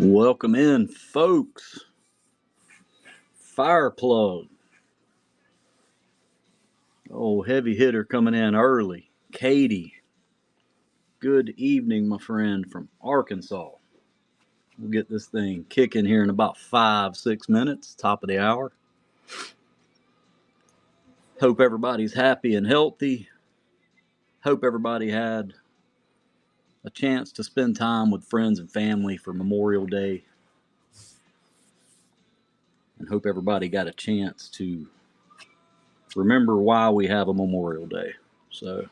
Welcome in, folks. Fireplug. Oh, heavy hitter coming in early. Katie. Good evening, my friend from Arkansas. We'll get this thing kicking here in about 5-6 minutes, top of the hour. Hope everybody's happy and healthy. Hope everybody had a chance to spend time with friends and family for Memorial Day. And hope everybody got a chance to remember why we have a Memorial Day. So,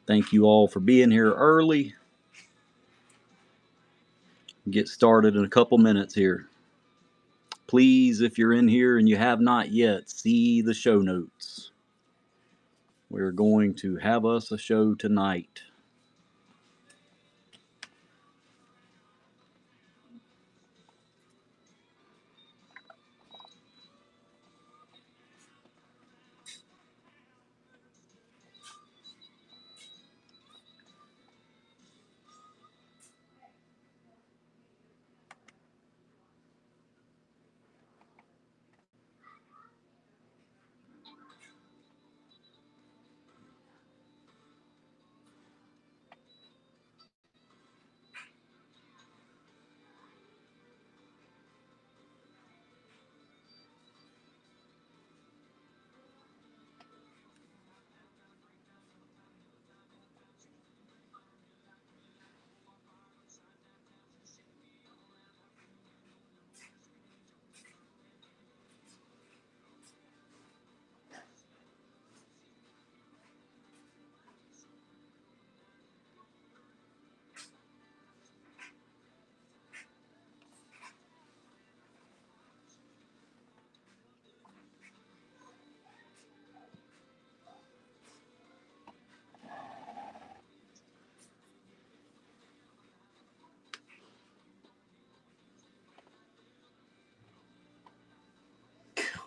thank you all for being here early. Get started in a couple minutes here. Please, if you're in here and you have not yet, see the show notes. We're going to have us a show tonight.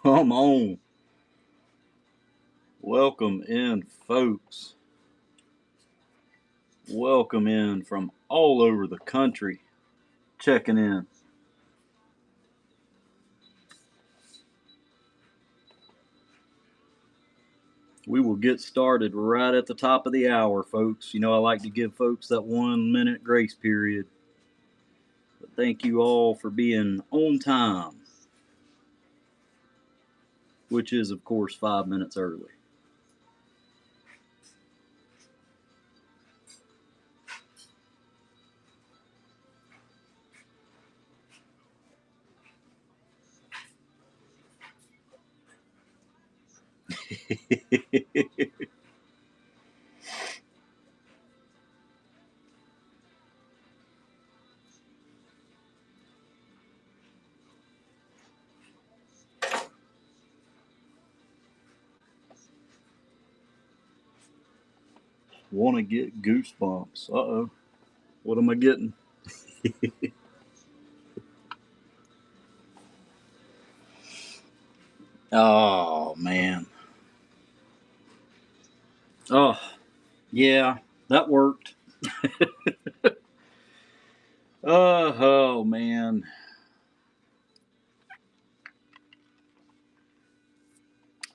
Come on. Welcome in, folks. Welcome in from all over the country. Checking in. We will get started right at the top of the hour, folks. You know, I like to give folks that 1 minute grace period. But thank you all for being on time, which is, of course, 5 minutes early. Want to get goosebumps. Uh-oh. What am I getting? Oh, man. Oh, yeah, that worked. Oh, man.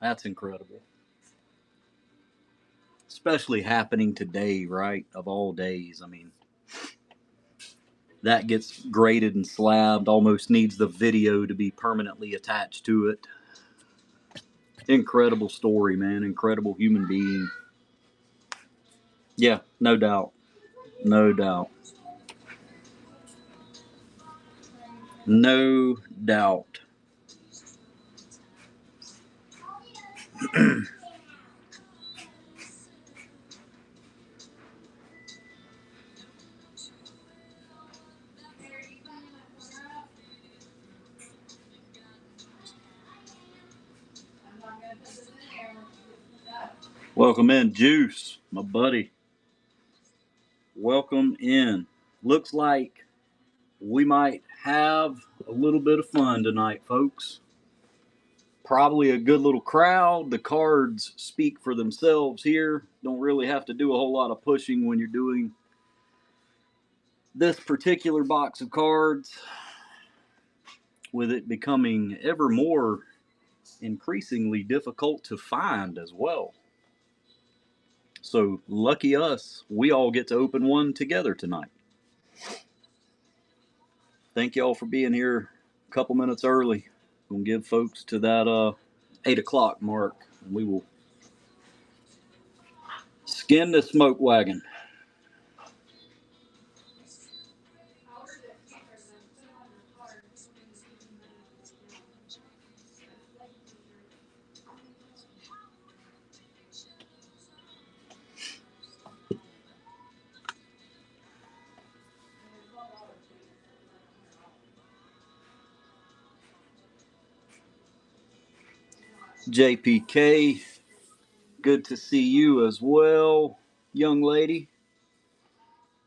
That's incredible. Especially happening today, right? Of all days. I mean, that gets graded and slabbed, almost needs the video to be permanently attached to it. Incredible story, man. Incredible human being. Yeah, no doubt. No doubt. No doubt. Welcome in, Juice, my buddy. Welcome in. Looks like we might have a little bit of fun tonight, folks. Probably a good little crowd. The cards speak for themselves here. Don't really have to do a whole lot of pushing when you're doing This particular box of cards, with it becoming ever more increasingly difficult to find as well. So lucky us, we all get to open one together tonight. Thank y'all for being here a couple minutes early. We'll give folks to that 8 o'clock mark. And we will skin the smoke wagon. JPK, good to see you as well, young lady.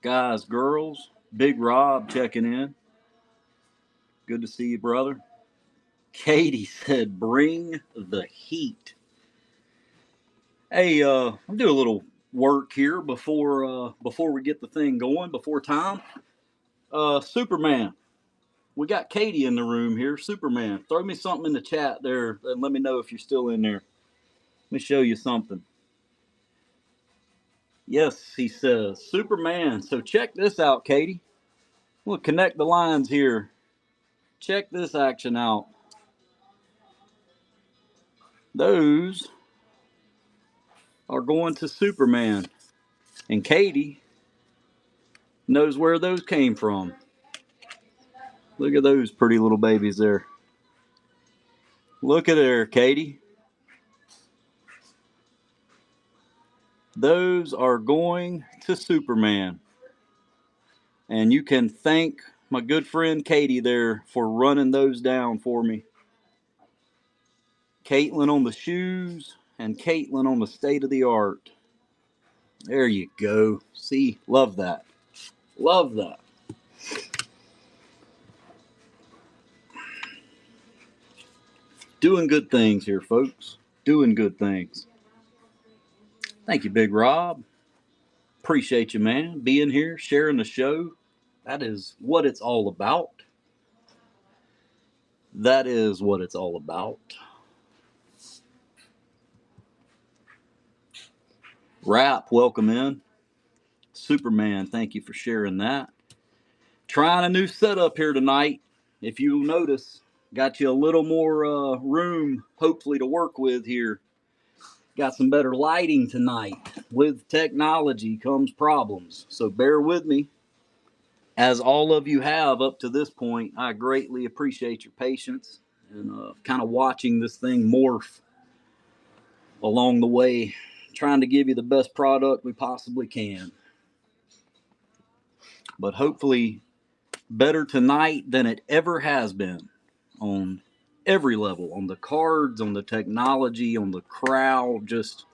Guys, girls, Big Rob checking in. Good to see you, brother. Katie said, bring the heat. Hey, I'm doing a little work here before we get the thing going, before time. Superman. We got Katie in the room here. Superman, throw me something in the chat there and let me know if you're still in there. Let me show you something. Yes, he says, Superman. So check this out, Katie. We'll connect the lines here. Check this action out. Those are going to Superman. And Katie knows where those came from. Look at those pretty little babies there. Look at there, Katie. Those are going to Superman. And you can thank my good friend Katie there for running those down for me. Caitlin on the shoes and Caitlin on the state of the art. There you go. See, love that. Love that. Doing good things here, folks. Doing good things. Thank you, Big Rob. Appreciate you, man. Being here, sharing the show. That is what it's all about. That is what it's all about. Rap, welcome in. Superman, thank you for sharing that. Trying a new setup here tonight. If you'll notice, got you a little more room, hopefully, to work with here. Got some better lighting tonight. With technology comes problems. So bear with me. As all of you have up to this point, I greatly appreciate your patience and kind of watching this thing morph along the way, trying to give you the best product we possibly can. But hopefully better tonight than it ever has been on every level, on the cards, on the technology, on the crowd, just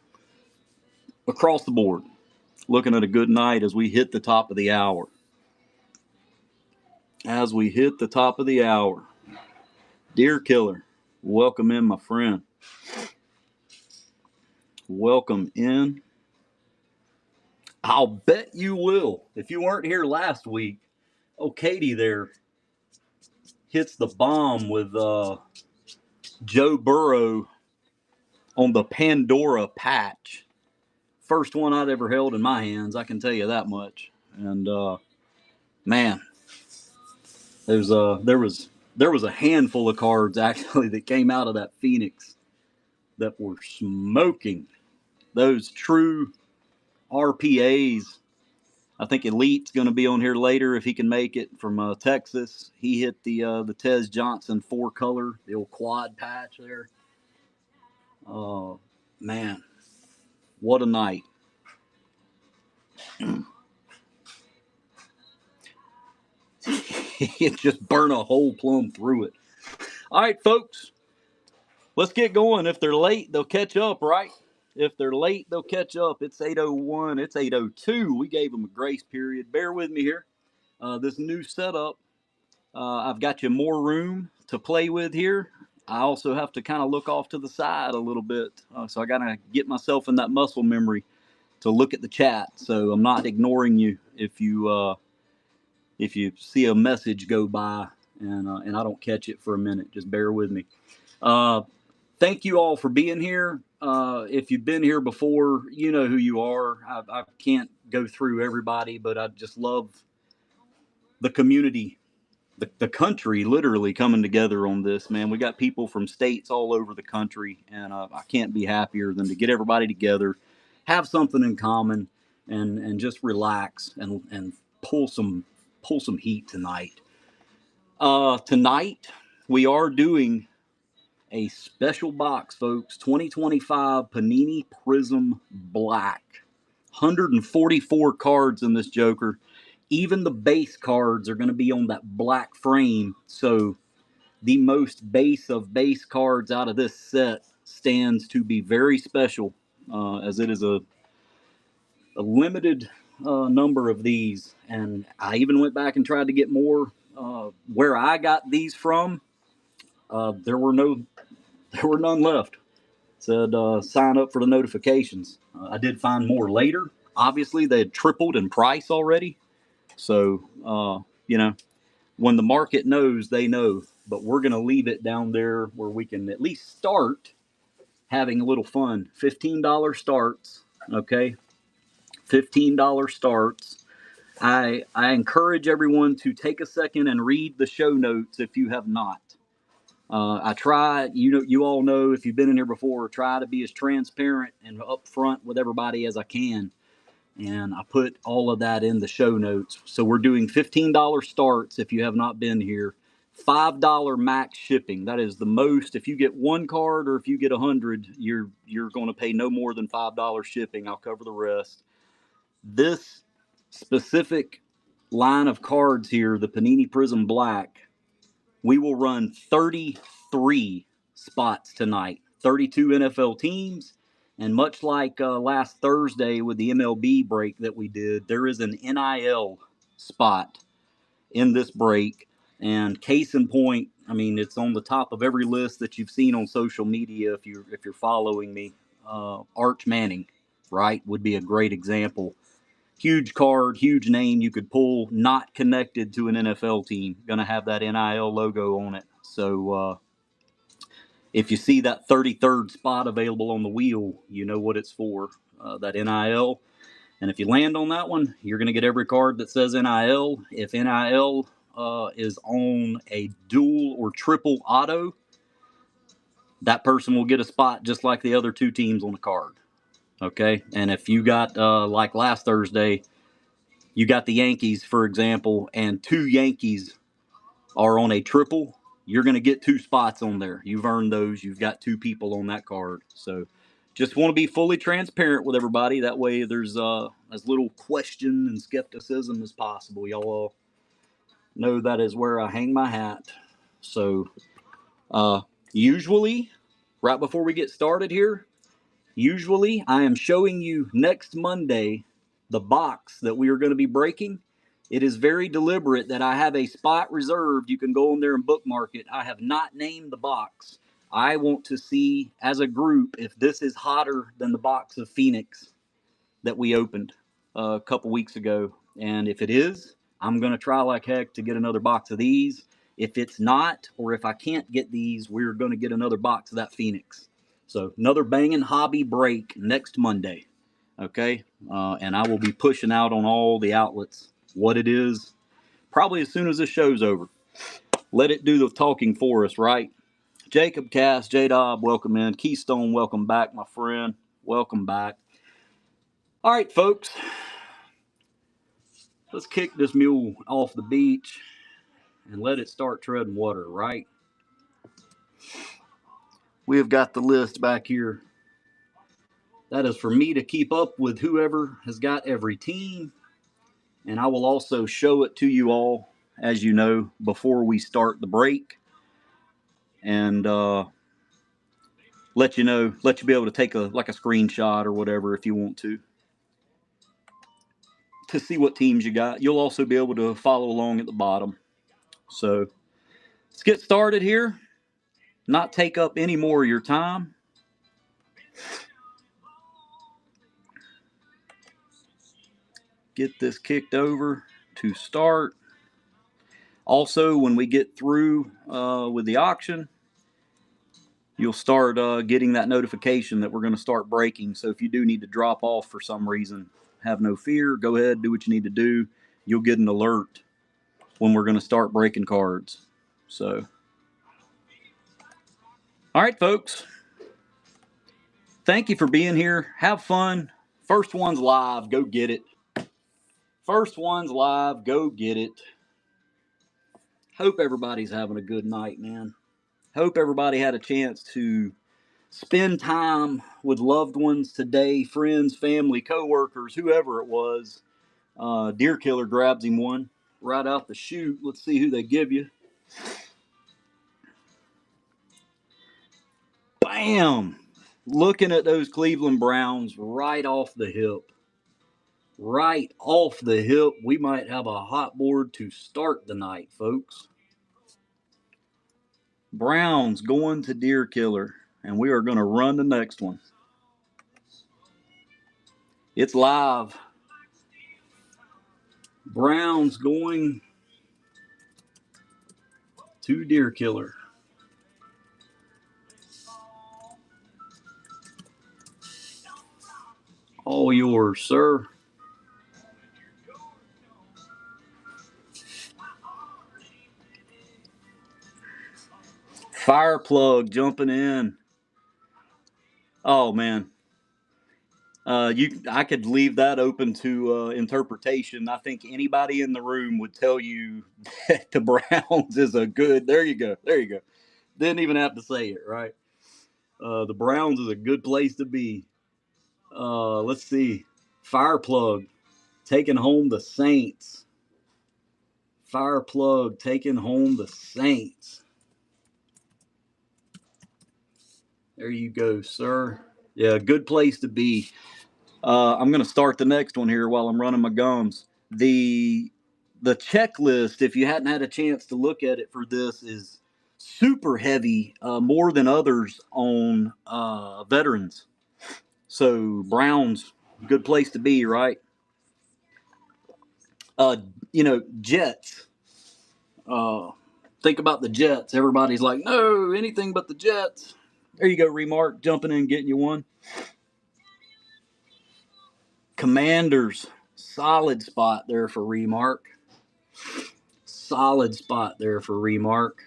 across the board. Looking at a good night as we hit the top of the hour. As we hit the top of the hour. Deer Killer, welcome in, my friend. Welcome in. I'll bet you will. If you weren't here last week, Katie there hits the bomb with Joe Burrow on the Pandora patch. First one I'd ever held in my hands, I can tell you that much. And man, there was a handful of cards actually that came out of that Phoenix that were smoking. Those true RPAs. I think Elite's going to be on here later if he can make it, from Texas. He hit the Tez Johnson 4-color, the old quad patch there. Oh, man. What a night. It just burned a hole plumb through it. All right, folks. Let's get going. If they're late, they'll catch up, right? If they're late, they'll catch up. It's 8:01. It's 8:02. We gave them a grace period. Bear with me here. This new setup, I've got you more room to play with here. I also have to kind of look off to the side a little bit. So I got to get myself in that muscle memory to look at the chat. So I'm not ignoring you if you if you see a message go by and I don't catch it for a minute, just bear with me. Uh, Thank you all for being here. If you've been here before, you know who you are. I can't go through everybody, but I just love the community, the country literally coming together on this, man. We got people from states all over the country, and I can't be happier than to get everybody together, have something in common, and just relax and pull some pull some heat tonight. Tonight we are doing a special box, folks. 2025 Panini Prizm Black. 144 cards in this Joker. Even the base cards are going to be on that black frame. So the most base of base cards out of this set stands to be very special, as it is a limited number of these. And I even went back and tried to get more. Where I got these from, there were none left. Said sign up for the notifications. I did find more later. Obviously, they had tripled in price already. So, when the market knows, they know. But we're going to leave it down there where we can at least start having a little fun. $15 starts, okay? $15 starts. I encourage everyone to take a second and read the show notes if you have not. I try, you all know if you've been in here before, try to be as transparent and upfront with everybody as I can. And I put all of that in the show notes. So we're doing $15 starts if you have not been here. $5 max shipping. That is the most. If you get one card or if you get 100, you're going to pay no more than $5 shipping. I'll cover the rest. This specific line of cards here, the Panini Prizm Black, we will run 33 spots tonight, 32 NFL teams. And much like last Thursday with the MLB break that we did, there is an NIL spot in this break. And case in point, I mean, it's on the top of every list that you've seen on social media if you're following me. Arch Manning, right, would be a great example. Huge card, huge name you could pull, not connected to an NFL team. Going to have that NIL logo on it. So if you see that 33rd spot available on the wheel, you know what it's for, that NIL. And if you land on that one, you're going to get every card that says NIL. If NIL is on a dual or triple auto, that person will get a spot just like the other two teams on the card. Okay? And if you got, like last Thursday, you got the Yankees, for example, and two Yankees are on a triple, you're going to get two spots on there. You've earned those. You've got two people on that card. So just want to be fully transparent with everybody. That way there's as little question and skepticism as possible. Y'all know that is where I hang my hat. So usually, right before we get started here, usually I am showing you next Monday the box that we are going to be breaking. It is very deliberate that I have a spot reserved. You can go in there and bookmark it. I have not named the box. I want to see as a group if this is hotter than the box of Phoenix that we opened a couple weeks ago. And if it is, I'm going to try like heck to get another box of these. If it's not, or if I can't get these, we're going to get another box of that Phoenix. So another banging hobby break next Monday. Okay. And I will be pushing out on all the outlets what it is probably as soon as this show's over. Let it do the talking for us, right? Jacob Cass, J Dobb, welcome in. Keystone, welcome back, my friend. Welcome back. All right, folks. Let's kick this mule off the beach and let it start treading water, right? We have got the list back here. That is for me to keep up with whoever has got every team. And I will also show it to you all, as you know, before we start the break. And let you be able to take a screenshot or whatever if you want to see what teams you got. You'll also be able to follow along at the bottom. So let's get started here. Not take up any more of your time. Get this kicked over to start. Also, when we get through with the auction, you'll start getting that notification that we're going to start breaking. So if you do need to drop off for some reason, have no fear. Go ahead, do what you need to do. You'll get an alert when we're going to start breaking cards. So, all right, folks. Thank you for being here. Have fun. First one's live. Go get it. First one's live. Go get it. Hope everybody's having a good night, man. Hope everybody had a chance to spend time with loved ones today, friends, family, coworkers, whoever it was. Deer Killer grabs him one right out the chute. Let's see who they give you. Bam! Looking at those Cleveland Browns right off the hip. Right off the hip. We might have a hot board to start the night, folks. Browns going to Deer Killer, and we are going to run the next one. It's live. Browns going to Deer Killer. All yours, sir. Fire plug jumping in. Oh man, I could leave that open to interpretation. I think anybody in the room would tell you that the Browns is a good. There you go. There you go. Didn't even have to say it, right? The Browns is a good place to be. Let's see. Fire plug taking home the Saints. Fire plug taking home the Saints. There you go, sir. Yeah, good place to be. I'm going to start the next one here while I'm running my gums. The checklist, if you hadn't had a chance to look at it for this, is super heavy, more than others on veterans. So Browns, good place to be, right? Uh, Jets. Think about the Jets. Everybody's like, no, anything but the Jets. There you go, Remark, jumping in, getting you one. Commanders, solid spot there for Remark. Solid spot there for Remark.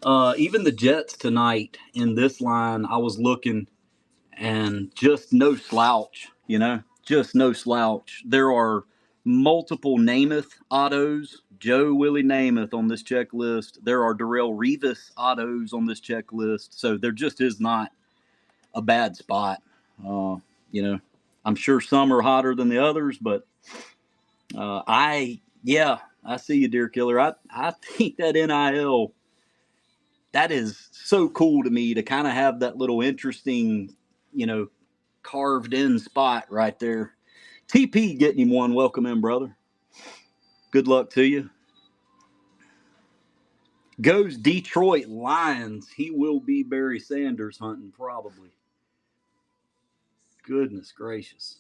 Even the Jets tonight in this line, I was looking and just no slouch, just no slouch. There are multiple Namath autos, Joe Willie Namath on this checklist. There are Darrelle Revis autos on this checklist. So there just is not a bad spot. I'm sure some are hotter than the others, but I see you, Deer Killer. I think that NIL, that is so cool to me to kind of have that little interesting, carved in spot right there. TP getting him one. Welcome in, brother. Good luck to you. Goes Detroit Lions. He will be Barry Sanders hunting, probably. Goodness gracious.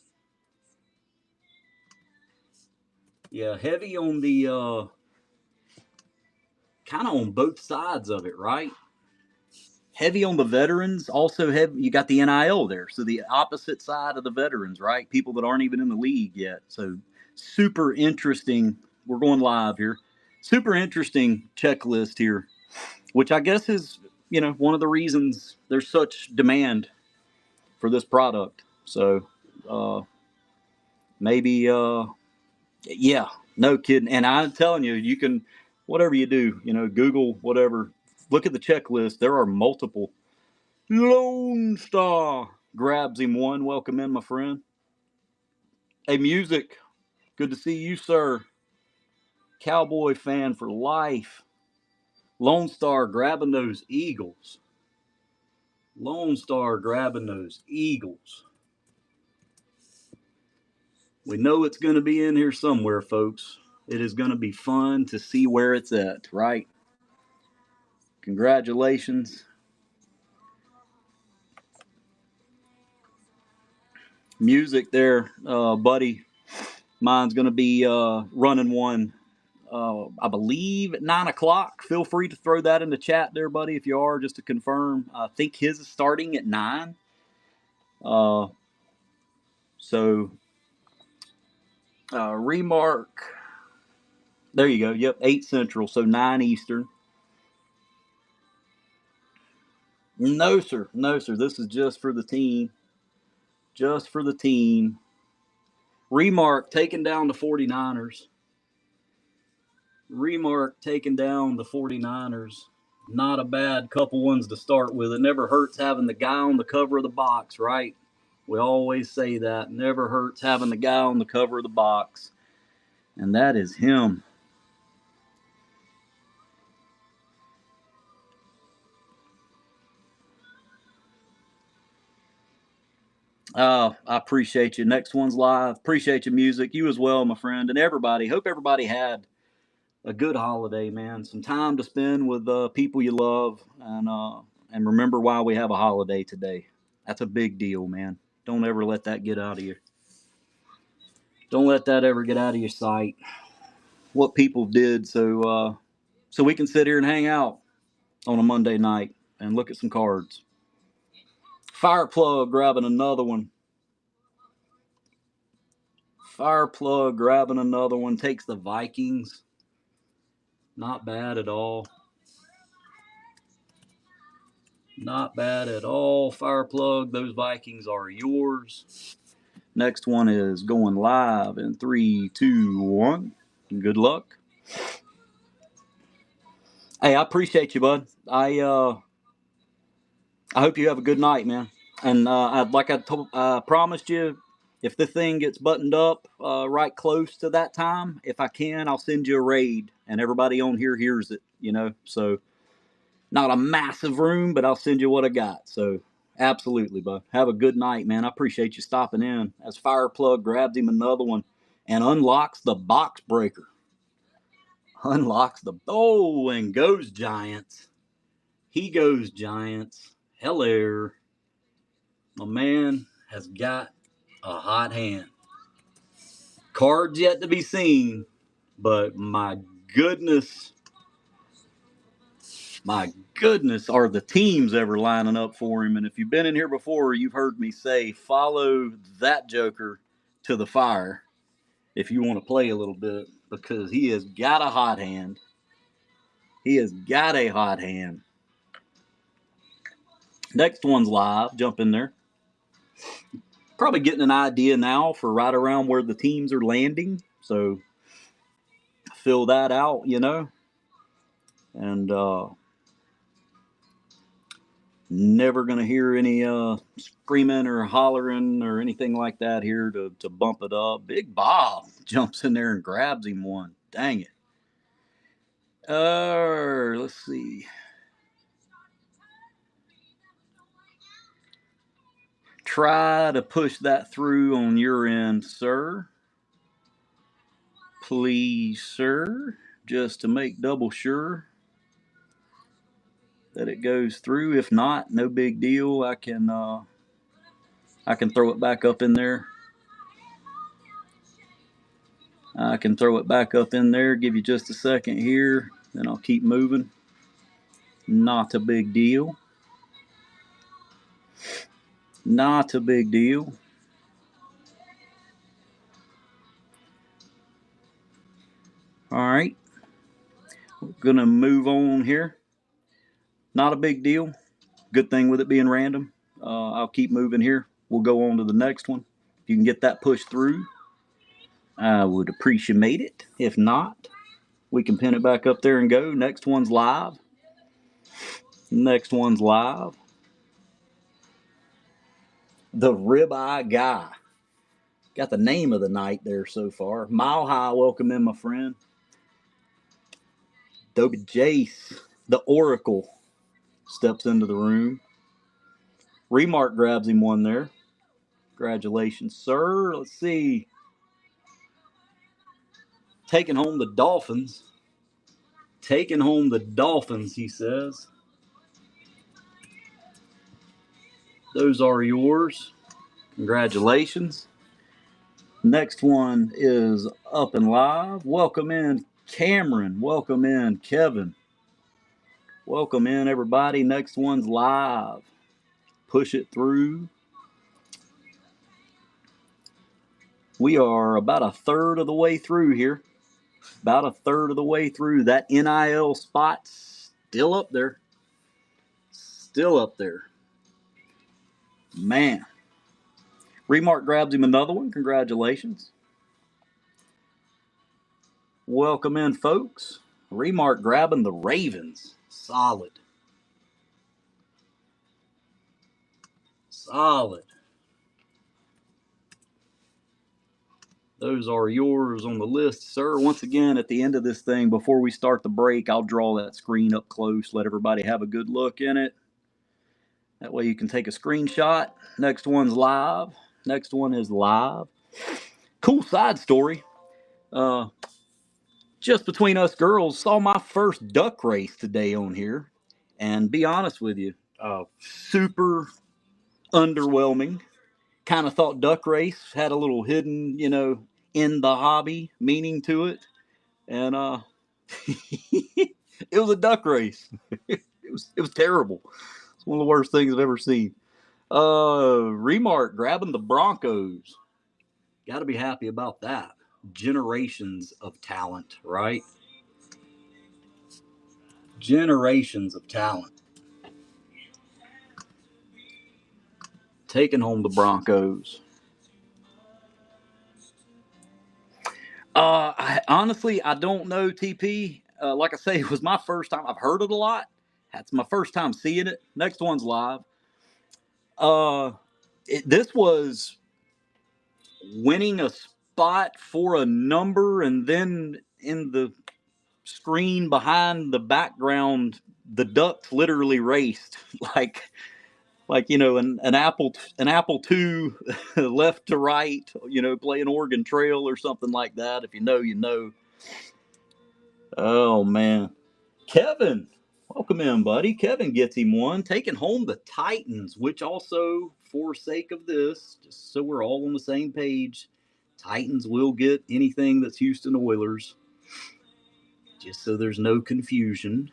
Yeah, heavy on the kind of on both sides of it, right? Heavy on the veterans, also heavy. You got the NIL there, so the opposite side of the veterans, right? People that aren't even in the league yet. So super interesting. We're going live here. Super interesting checklist here, which I guess is one of the reasons there's such demand for this product. So maybe yeah, no kidding. And I'm telling you, you can whatever you do, Google whatever. Look at the checklist. There are multiple. Lone Star grabs him one. Welcome in, my friend. Hey, Music. Good to see you, sir. Cowboy fan for life. Lone Star grabbing those Eagles. Lone Star grabbing those Eagles. We know it's going to be in here somewhere, folks. It is going to be fun to see where it's at, right? Congratulations. Music there, buddy. Mine's going to be running one, I believe, at 9 o'clock. Feel free to throw that in the chat there, buddy, if you are, just to confirm. I think his is starting at 9. So, remark. There you go. Yep, 8 Central, so 9 Eastern. No, sir. No, sir. This is just for the team. Just for the team. Remark taking down the 49ers. Remark taking down the 49ers. Not a bad couple ones to start with. It never hurts having the guy on the cover of the box, right? We always say that. Never hurts having the guy on the cover of the box. And that is him. I appreciate you. Next one's live. Appreciate your music. You as well, my friend. And everybody. Hope everybody had a good holiday, man. Some time to spend with people you love, and remember why we have a holiday today. That's a big deal, man. Don't ever let that get out of you. Don't let that ever get out of your sight. What people did so we can sit here and hang out on a Monday night and look at some cards. Fireplug grabbing another one. Fireplug grabbing another one. Takes the Vikings. Not bad at all. Not bad at all, Fireplug. Those Vikings are yours. Next one is going live in 3, 2, 1. Good luck. Hey, I appreciate you, bud. I hope you have a good night, man. And I promised you, if the thing gets buttoned up right close to that time, if I can, I'll send you a raid, and everybody on here hears it. So not a massive room, but I'll send you what I got. So absolutely, bud. Have a good night, man. I appreciate you stopping in. As Fireplug grabs him another one and unlocks the box breaker. And goes Giants. He goes Giants. Hello. My man has got a hot hand. Cards yet to be seen, but my goodness, are the teams ever lining up for him? And if you've been in here before, you've heard me say, follow that joker to the fire if you want to play a little bit, because he has got a hot hand. He has got a hot hand. Next one's live. Jump in there. Probably getting an idea now for right around where the teams are landing. So fill that out, and never going to hear any screaming or hollering or anything like that here to bump it up. Big Bob jumps in there and grabs him one. Dang it. Let's see. Try to push that through on your end, sir. Please, sir. Just to make double sure that it goes through. If not, no big deal. I can throw it back up in there. I can throw it back up in there. Give you just a second here. Then I'll keep moving. Not a big deal. Not a big deal. All right. We're going to move on here. Not a big deal. Good thing with it being random. I'll keep moving here. We'll go on to the next one. If you can get that pushed through, I would appreciate it. If not, we can pin it back up there and go. Next one's live. Next one's live. The Ribeye Guy. Got the name of the night there so far. Mile High, welcome in, my friend. Dobie Jace, the Oracle, steps into the room. Remark grabs him one there. Congratulations, sir. Let's see. Taking home the Dolphins. Taking home the Dolphins, he says. Those are yours. Congratulations. Next one is up and live. Welcome in, Cameron. Welcome in, Kevin. Welcome in, everybody. Next one's live. Push it through. We are about a third of the way through here. About a third of the way through. That NIL spot still up there. Still up there. Man. Remark grabs him another one. Congratulations. Welcome in, folks. Remark grabbing the Ravens. Solid. Solid. Those are yours on the list, sir. Once again, at the end of this thing, before we start the break, I'll draw that screen up close, let everybody have a good look in it. That way you can take a screenshot. Next one's live. Next one is live. Cool side story. Just between us girls, saw my first duck race today on here. And be honest with you, super underwhelming. Kind of thought duck race had a little hidden, in the hobby meaning to it. And it was a duck race. It was terrible. It's one of the worst things I've ever seen. Remark grabbing the Broncos. Got to be happy about that. Generations of talent, right? Generations of talent. Taking home the Broncos. Honestly, I don't know, TP. Like I say, it was my first time. I've heard it a lot. That's my first time seeing it. Next one's live. This was winning a spot for a number, and then in the screen behind the background, the ducks literally raced like an Apple II left to right, playing Oregon Trail or something like that. If you know, you know. Oh man, Kevin, welcome in, buddy. Kevin gets him one, taking home the Titans, which also, for sake of this, just so we're all on the same page, Titans will get anything that's Houston Oilers, just so there's no confusion.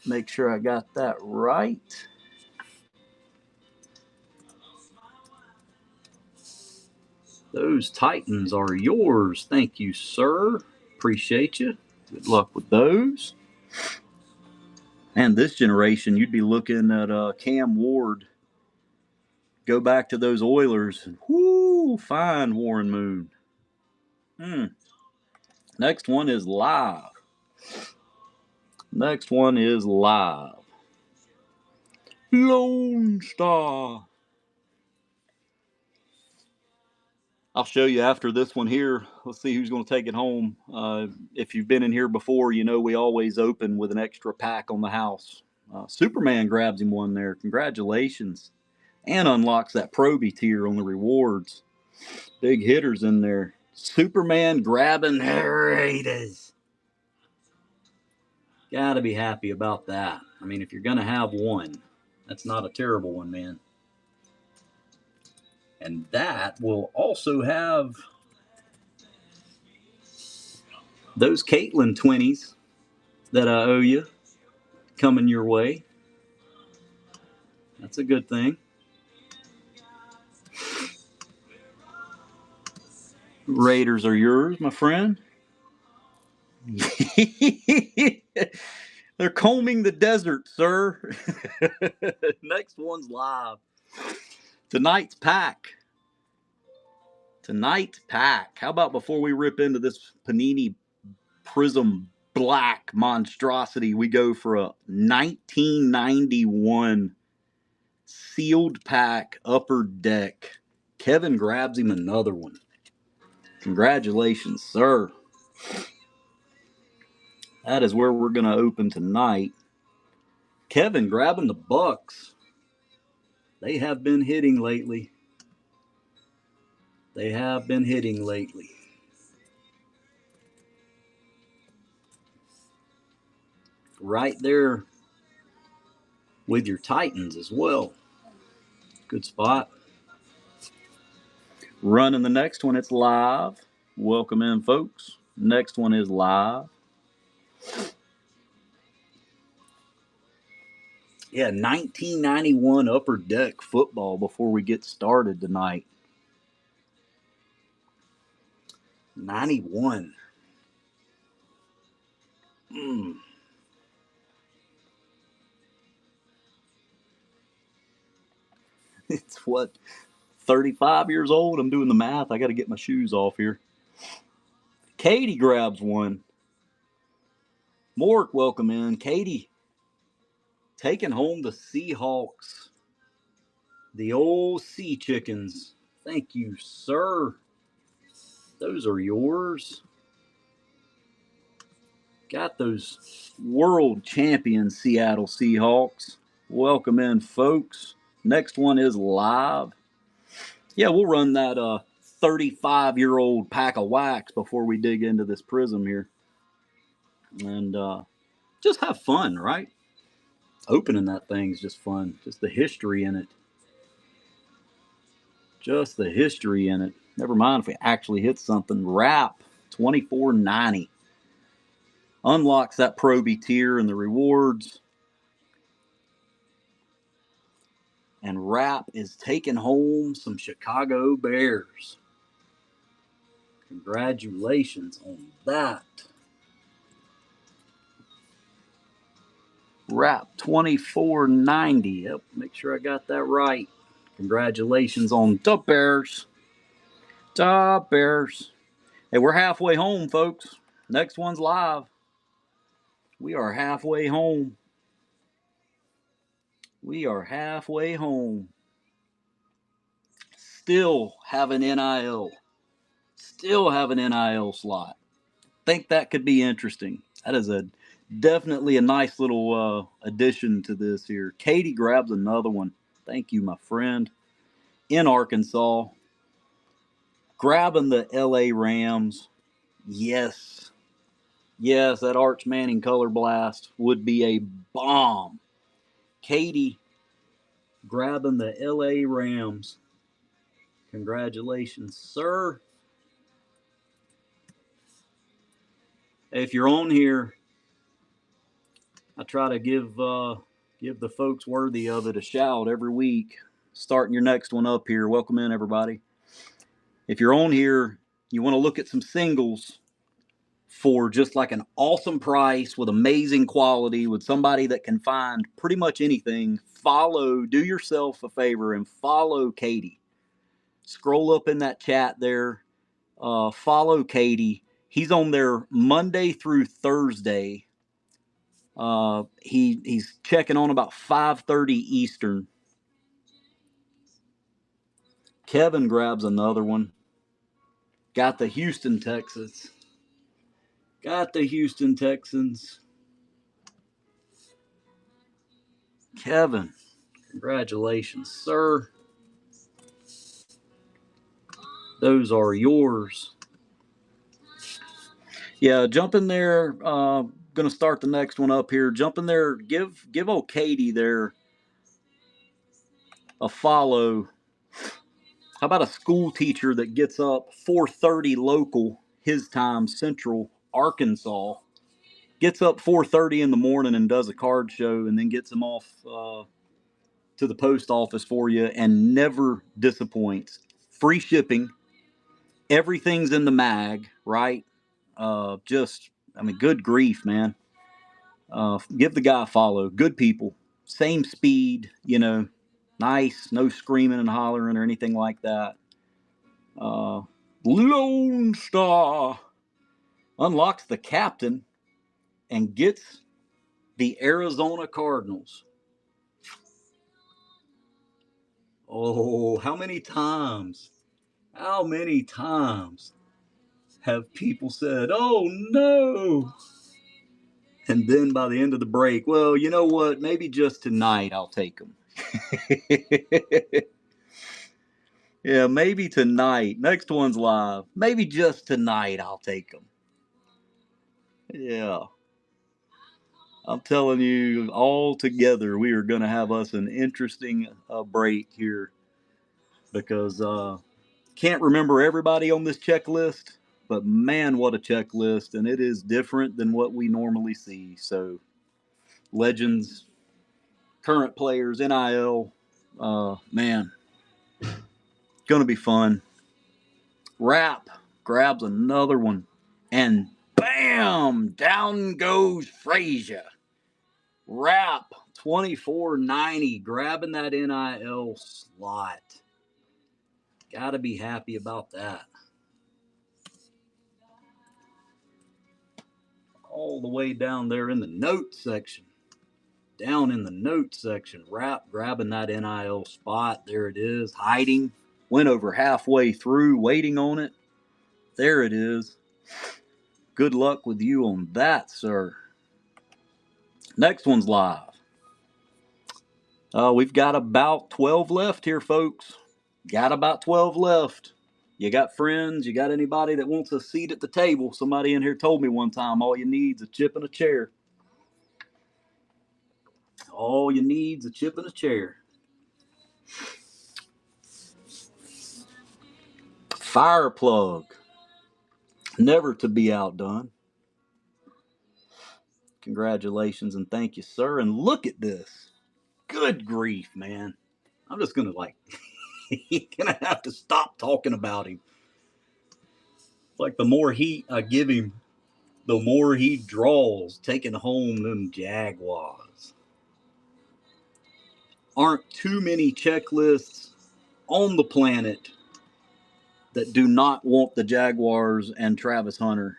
Make sure I got that right. Those Titans are yours. Thank you, sir. Appreciate you. Good luck with those. And this generation, you'd be looking at Cam Ward. Go back to those Oilers. Whoo, fine Warren Moon. Next one is live. Next one is live. Lone Star. I'll show you after this one here. Let's see who's going to take it home. If you've been in here before, you know we always open with an extra pack on the house. Superman grabs him one there. Congratulations. And unlocks that Proby tier on the rewards. Big hitters in there. Superman grabbing Raiders. Gotta be happy about that. I mean, if you're going to have one, that's not a terrible one, man. And that will also have those Caitlin 20s that I owe you coming your way. That's a good thing. Raiders are yours, my friend. They're combing the desert, sir. Next one's live. Tonight's pack. How about before we rip into this Panini Prizm Black monstrosity, we go for a 1991 sealed pack upper deck. Kevin grabs him another one. Congratulations, sir. That is where we're going to open tonight. Kevin grabbing the Bucks. They have been hitting lately. Right there with your Titans as well. Good spot. Running the next one, it's live. Welcome in, folks. Next one is live. Yeah, 1991 Upper Deck football before we get started tonight. 91. It's what, 35 years old? I'm doing the math. I got to get my shoes off here. Katie grabs one. Mork, welcome in. Katie, taking home the Seahawks. The old Sea Chickens. Thank you, sir. Those are yours. Got those world champion Seattle Seahawks. Welcome in, folks. Next one is live. Yeah, we'll run that 35-year-old pack of wax before we dig into this Prizm here. And just have fun, right? Opening that thing's just fun. Just the history in it. Just the history in it. Never mind if we actually hit something. Wrap 24.90. Unlocks that Proby tier and the rewards. And Wrap is taking home some Chicago Bears. Congratulations on that. Wrap 24.90. Yep, make sure I got that right. Congratulations on the Bears. The Bears. Hey, we're halfway home, folks. Next one's live. We are halfway home. We are halfway home. Still have an NIL. Still have an NIL slot. Think that could be interesting. That is definitely a nice little addition to this here. Katie grabs another one. Thank you, my friend. In Arkansas. Grabbing the LA Rams. Yes. Yes, that Arch Manning color blast would be a bomb. Katie grabbing the LA Rams. Congratulations, sir. If you're on here, I try to give the folks worthy of it a shout every week. Starting your next one up here. Welcome in, everybody. If you're on here, you want to look at some singles for just like an awesome price with amazing quality with somebody that can find pretty much anything. Do yourself a favor and follow Katie. Scroll up in that chat there. Follow Katie. He's on there Monday through Thursday. He's checking on about 5:30 Eastern. Kevin grabs another one. Got the Houston Texans. Got the Houston Texans. Kevin, congratulations, sir. Those are yours. Yeah, jump in there. Going to start the next one up here. Jump in there. Give old Katie there a follow. How about a school teacher that gets up 4:30 local, his time, Central Arkansas, gets up 4:30 in the morning and does a card show and then gets them off to the post office for you and never disappoints. Free shipping. Everything's in the mag, right? Good grief, man. Give the guy a follow. Good people. Same speed, nice. No screaming and hollering or anything like that. Lone Star unlocks the captain and gets the Arizona Cardinals. Oh, how many times? How many times have people said, oh no? And then by the end of the break, well, you know what? Maybe just tonight I'll take them. Yeah, maybe tonight. Next one's live. Maybe just tonight I'll take them. Yeah. I'm telling you, all together, we are going to have us an interesting break here because Can't remember everybody on this checklist, but man, what a checklist. And it is different than what we normally see. So, legends, current players, NIL, man, gonna be fun. Rap grabs another one, and bam, down goes Frazier. Rap 2490, grabbing that NIL slot. Gotta be happy about that. All the way down there in the notes section. Down in the notes section, Rap grabbing that NIL spot. There it is, hiding. Went over halfway through, waiting on it. There it is. Good luck with you on that, sir. Next one's live. We've got about 12 left here, folks. Got about 12 left. You got friends? You got anybody that wants a seat at the table? Somebody in here told me one time all you need is a chip and a chair. All you need is a chip and a chair. Fire plug. Never to be outdone. Congratulations and thank you, sir. And look at this. Good grief, man. I'm just going to gonna have to stop talking about him. Like the more heat I give him, the more he draws, taking home them Jaguars. Aren't too many checklists on the planet that do not want the Jaguars and Travis Hunter.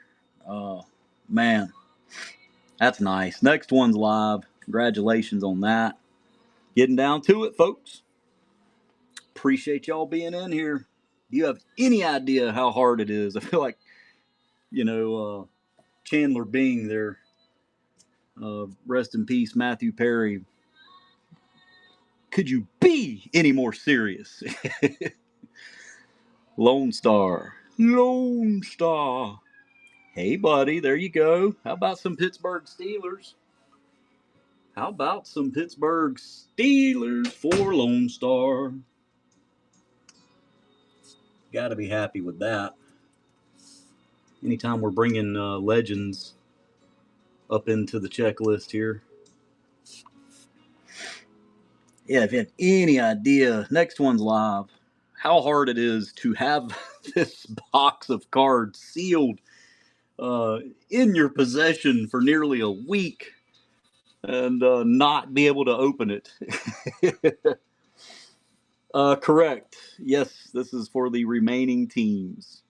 Man, that's nice. Next one's live. Congratulations on that. Getting down to it, folks. Appreciate y'all being in here. Do you have any idea how hard it is? I feel like, Chandler Bing there. Rest in peace, Matthew Perry. Could you be any more serious? Lone Star. Lone Star. Hey, buddy, there you go. How about some Pittsburgh Steelers? How about some Pittsburgh Steelers for Lone Star? Got to be happy with that. Anytime we're bringing legends up into the checklist here. Yeah, if you have any idea, next one's live, how hard it is to have this box of cards sealed in your possession for nearly a week and not be able to open it. Correct. Yes, this is for the remaining teams.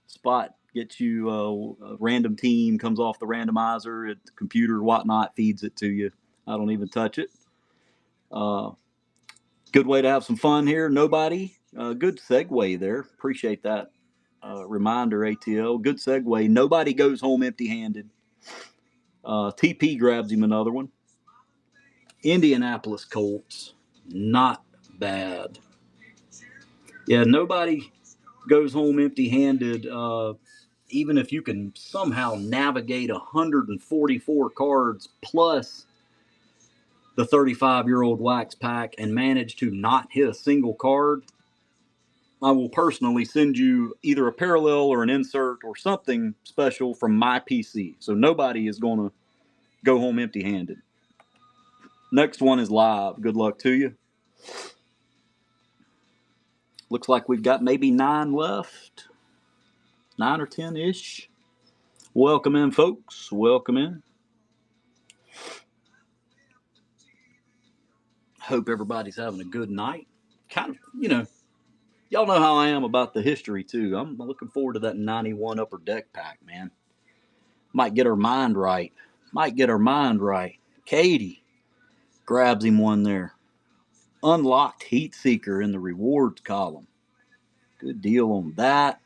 Spot gets you a random team, comes off the randomizer, the computer, whatnot, feeds it to you. I don't even touch it. Good way to have some fun here. Nobody. Good segue there. Appreciate that reminder, ATL. Good segue. Nobody goes home empty-handed. TP grabs him another one. Indianapolis Colts. Not bad. Yeah, nobody goes home empty-handed. Even if you can somehow navigate 144 cards plus the 35-year-old wax pack and manage to not hit a single card, I will personally send you either a parallel or an insert or something special from my PC. So nobody is going to go home empty-handed. Next one is live. Good luck to you. Looks like we've got maybe 9 left. 9 or 10-ish. Welcome in, folks. Welcome in. Hope everybody's having a good night. Kind of, y'all know how I am about the history, too. I'm looking forward to that 91 Upper Deck pack, man. Might get our mind right. Katie grabs him one there. Unlocked Heat Seeker in the rewards column. Good deal on that.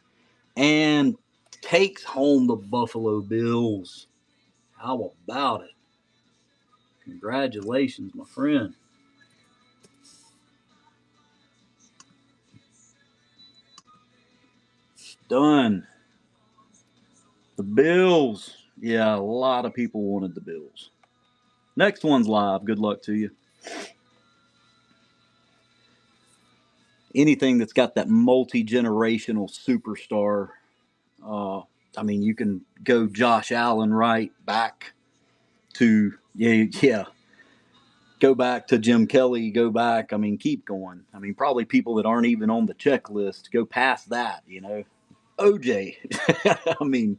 And takes home the Buffalo Bills. How about it? Congratulations, my friend. Done. The Bills. Yeah, a lot of people wanted the Bills. Next one's live. Good luck to you. anything that's got that multi-generational superstar. Uh, I mean, you can go Josh Allen right back to, yeah, go back to Jim Kelly, go back. I mean, keep going. I mean, probably people that aren't even on the checklist go past that, OJ. I mean,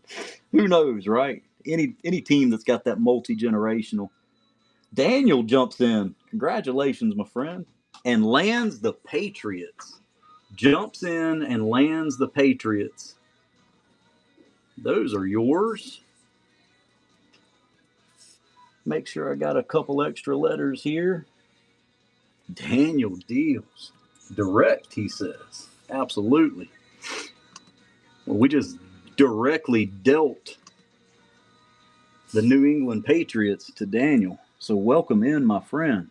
who knows, right? Any team that's got that multi-generational. Daniel jumps in. Congratulations, my friend. And lands the Patriots. Jumps in and lands the Patriots. Those are yours. Make sure I got a couple extra letters here. Daniel deals. Direct, he says. Absolutely. Well, we just directly dealt the New England Patriots to Daniel. So welcome in, my friend.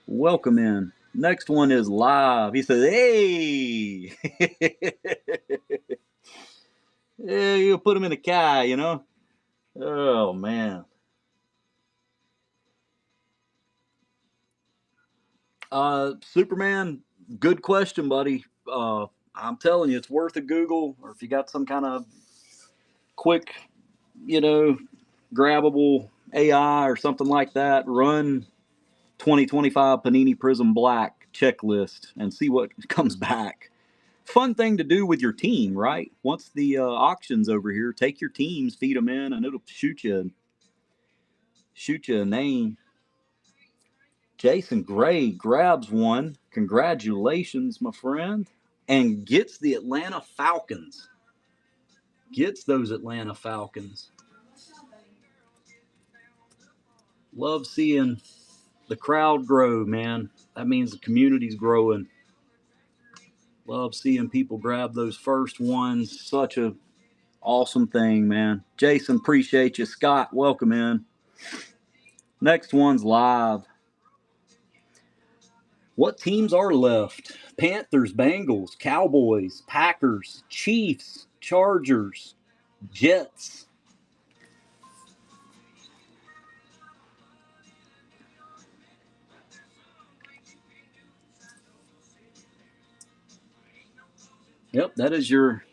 Welcome in. Next one is live. He says, hey! Yeah, you'll put him in the Kai, Oh, man. Superman, good question, buddy. I'm telling you, it's worth a Google, or if you got some kind of quick, you know, grabbable AI or something like that, run 2025 Panini Prizm Black checklist and see what comes back. Fun thing to do with your team, right? Once the auction's over here, take your teams, feed them in, and it'll shoot you a name. Jason Gray grabs one. Congratulations, my friend. And gets the Atlanta Falcons. Gets those Atlanta Falcons. Love seeing the crowd grow, man. That means the community's growing. Love seeing people grab those first ones. Such a awesome thing, man. Jason, appreciate you. Scott, welcome in. Next one's live. What teams are left? Panthers, Bengals, Cowboys, Packers, Chiefs, Chargers, Jets. Yep, that is your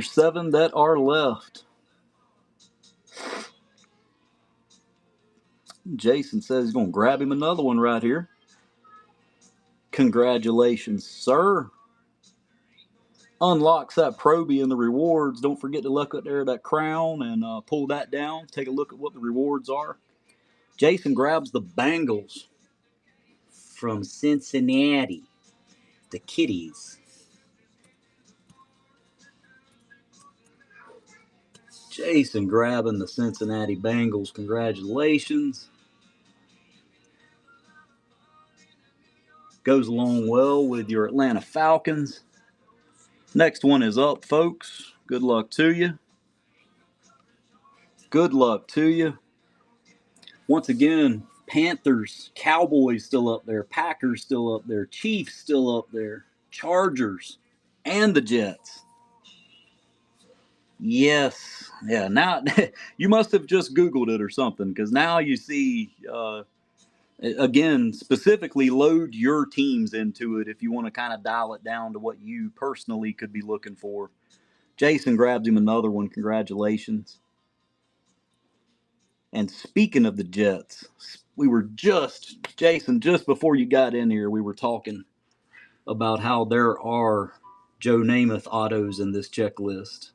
seven that are left. Jason says he's going to grab him another one right here. Congratulations, sir. Unlocks that Proby in the rewards. Don't forget to look up there at that crown and pull that down. Take a look at what the rewards are. Jason grabs the Bengals from Cincinnati. The Kitties. Jason grabbing the Cincinnati Bengals. Congratulations. Goes along well with your Atlanta Falcons. Next one is up, folks. Good luck to you. Good luck to you. Once again, Panthers, Cowboys still up there, Packers still up there, Chiefs still up there, Chargers, and the Jets. Yes. Yeah, now you must have just Googled it or something, because now you see, again, specifically load your teams into it if you want to kind of dial it down to what you personally could be looking for. Jason grabs him another one. Congratulations. And speaking of the Jets, Jason, just before you got in here, we were talking about how there are Joe Namath autos in this checklist.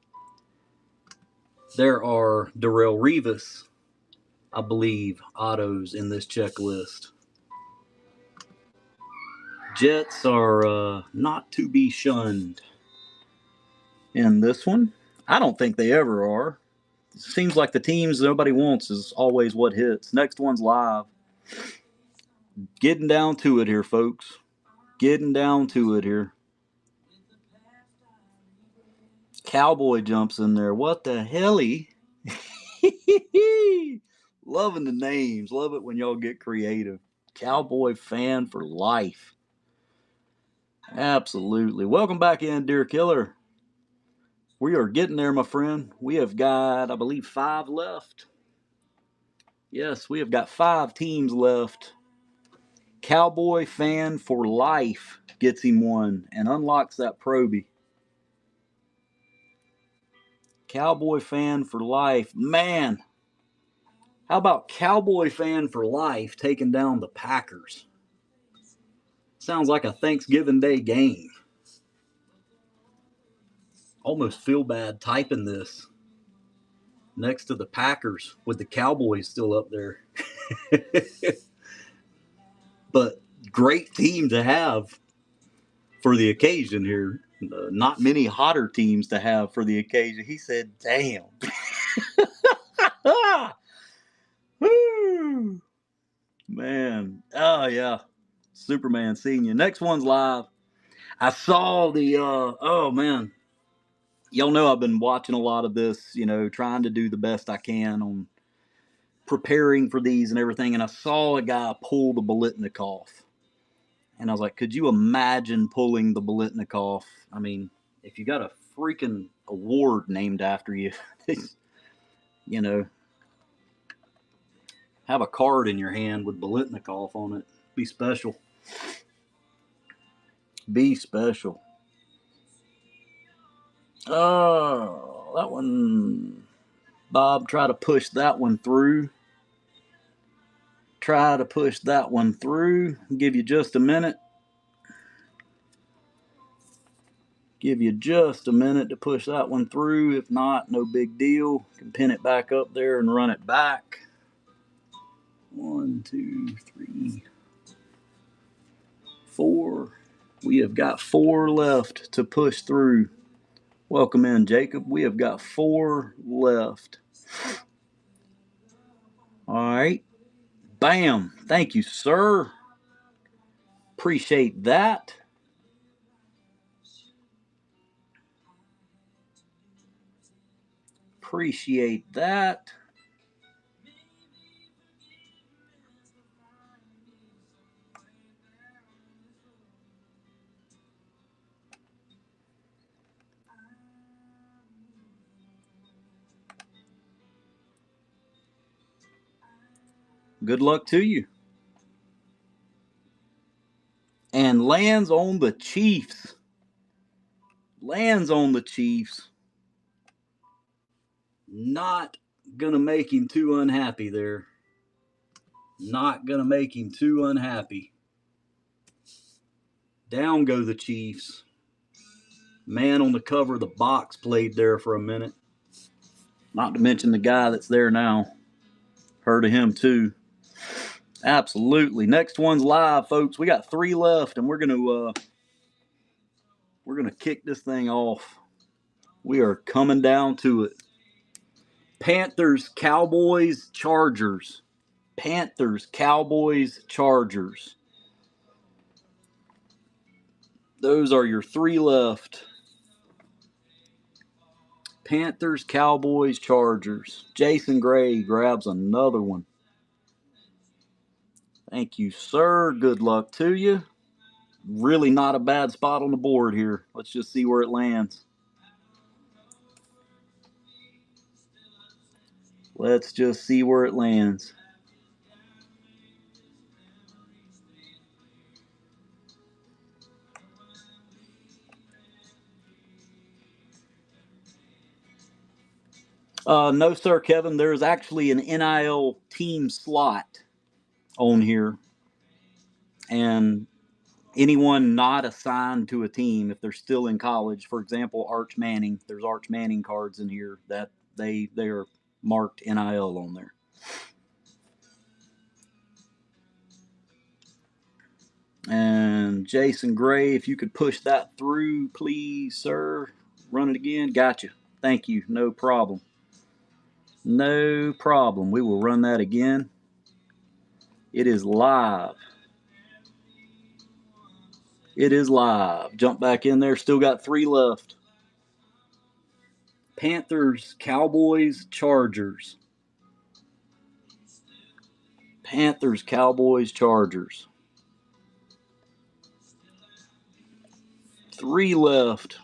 There are Darrelle Revis, I believe, autos in this checklist. Jets are not to be shunned in this one. I don't think they ever are. It seems like the teams nobody wants is always what hits. Next one's live. Getting down to it here, folks. Getting down to it here. Cowboy jumps in there. What the helly? Loving the names. Love it when y'all get creative. Cowboy fan for life. Absolutely. Welcome back in, dear killer. We are getting there, my friend. We have got, I believe, 5 left. Yes, we have got 5 teams left. Cowboy fan for life gets him one and unlocks that Proby. Cowboy fan for life. Man, how about Cowboy fan for life taking down the Packers? Sounds like a Thanksgiving Day game. Almost feel bad typing this next to the Packers with the Cowboys still up there. But great team to have for the occasion here. Not many hotter teams to have for the occasion. He said, damn. Woo! Man. Oh, yeah. Superman seeing you. Next one's live. I saw the, oh, man. Y'all know I've been watching a lot of this, trying to do the best I can on preparing for these and everything. And I saw a guy pull the Bolitnikov. And I was like, could you imagine pulling the Bolitnikov? I mean, if you got a freaking award named after you, have a card in your hand with Bolitnikov on it. Be special. Be special. Oh, that one. Bob, try to push that one through. Try to push that one through. Give you just a minute. Give you just a minute to push that one through. If not, no big deal. You can pin it back up there and run it back. 1, 2, 3, 4. We have got 4 left to push through. Welcome in, Jacob. We have got 4 left. All right. Bam. Thank you, sir. Appreciate that. Appreciate that. Good luck to you. And lands on the Chiefs. Lands on the Chiefs. Not going to make him too unhappy there. Not going to make him too unhappy. Down go the Chiefs. Man on the cover of the box played there for a minute. Not to mention the guy that's there now. Heard of him too. Absolutely. Next one's live, folks. We got 3 left, and we're gonna kick this thing off. We are coming down to it. Panthers, Cowboys, Chargers. Panthers, Cowboys, Chargers. Those are your 3 left. Panthers, Cowboys, Chargers. Jason Gray grabs another one. Thank you, sir. Good luck to you. Really not a bad spot on the board here. Let's just see where it lands. Let's just see where it lands. No, sir, Kevin. There's actually an NIL team slot on here. And anyone not assigned to a team, if they're still in college, for example, Arch Manning, there's Arch Manning cards in here that they are marked NIL on there. And Jason Gray, if you could push that through, please, sir. Run it again. Gotcha. Thank you. No problem. No problem. We will run that again. It is live. It is live. Jump back in there. Still got 3 left. Panthers, Cowboys, Chargers. Panthers, Cowboys, Chargers. 3 left.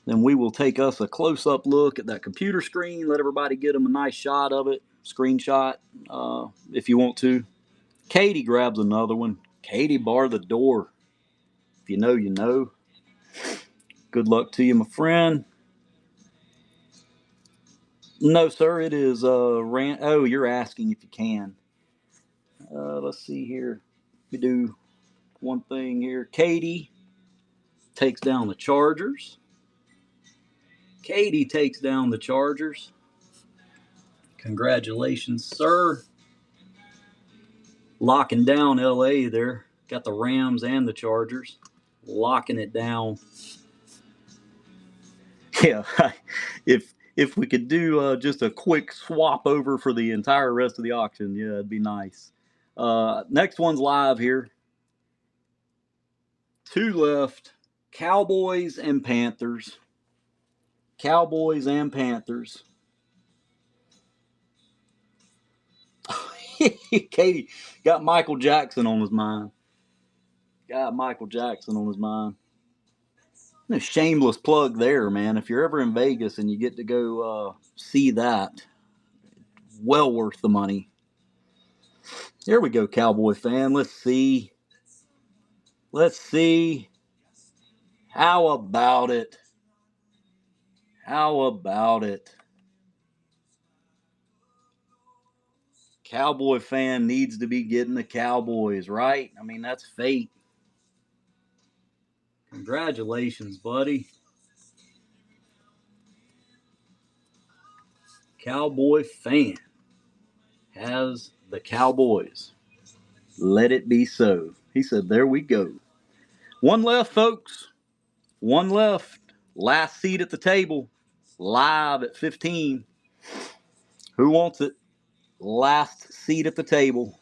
Then we will take us a close-up look at that computer screen. Let everybody get them a nice shot of it. Screenshot if you want to. Katie grabs another one. Katie, bar the door. If you know, you know. Good luck to you, my friend. No, sir, it is oh, you're asking if you can. Let's see here. We do one thing here. Katie takes down the Chargers. Katie takes down the Chargers. Congratulations, sir. Locking down LA there. Got the Rams and the Chargers. Locking it down. Yeah, if we could do just a quick swap over for the entire rest of the auction, yeah, it'd be nice. Next one's live here. Two left. Cowboys and Panthers. Cowboys and Panthers. Katie got Michael Jackson on his mind. Got Michael Jackson on his mind. A shameless plug there, man. If you're ever in Vegas and you get to go see that, well worth the money. There we go, Cowboy fan. Let's see. Let's see. How about it? How about it? Cowboy fan needs to be getting the Cowboys, right? I mean, that's fate. Congratulations, buddy. Cowboy fan has the Cowboys. Let it be so. He said, there we go. One left, folks. One left. Last seat at the table. Live at 15. Who wants it? Last seat at the table.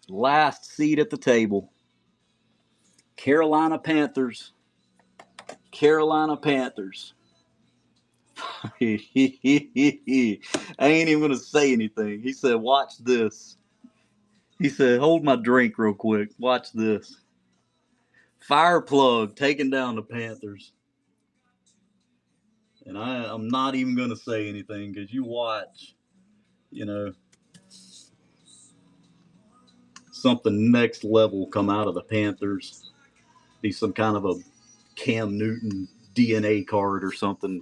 Last seat at the table. Carolina Panthers. Carolina Panthers. I ain't even going to say anything. He said, watch this. He said, hold my drink real quick. Watch this. Fireplug taking down the Panthers. And I'm not even going to say anything because you watch, something next level come out of the Panthers. Be some kind of a Cam Newton DNA card or something.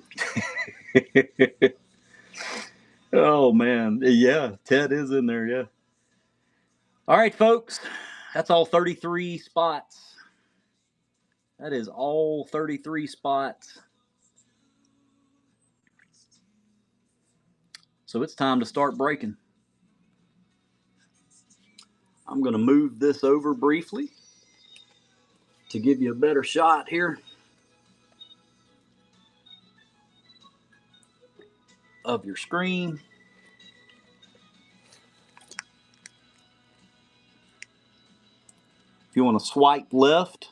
Oh, man. Yeah, Ted is in there, yeah. All right, folks. That's all 33 spots. That is all 33 spots. So it's time to start breaking. I'm going to move this over briefly to give you a better shot here of your screen. If you want to swipe left,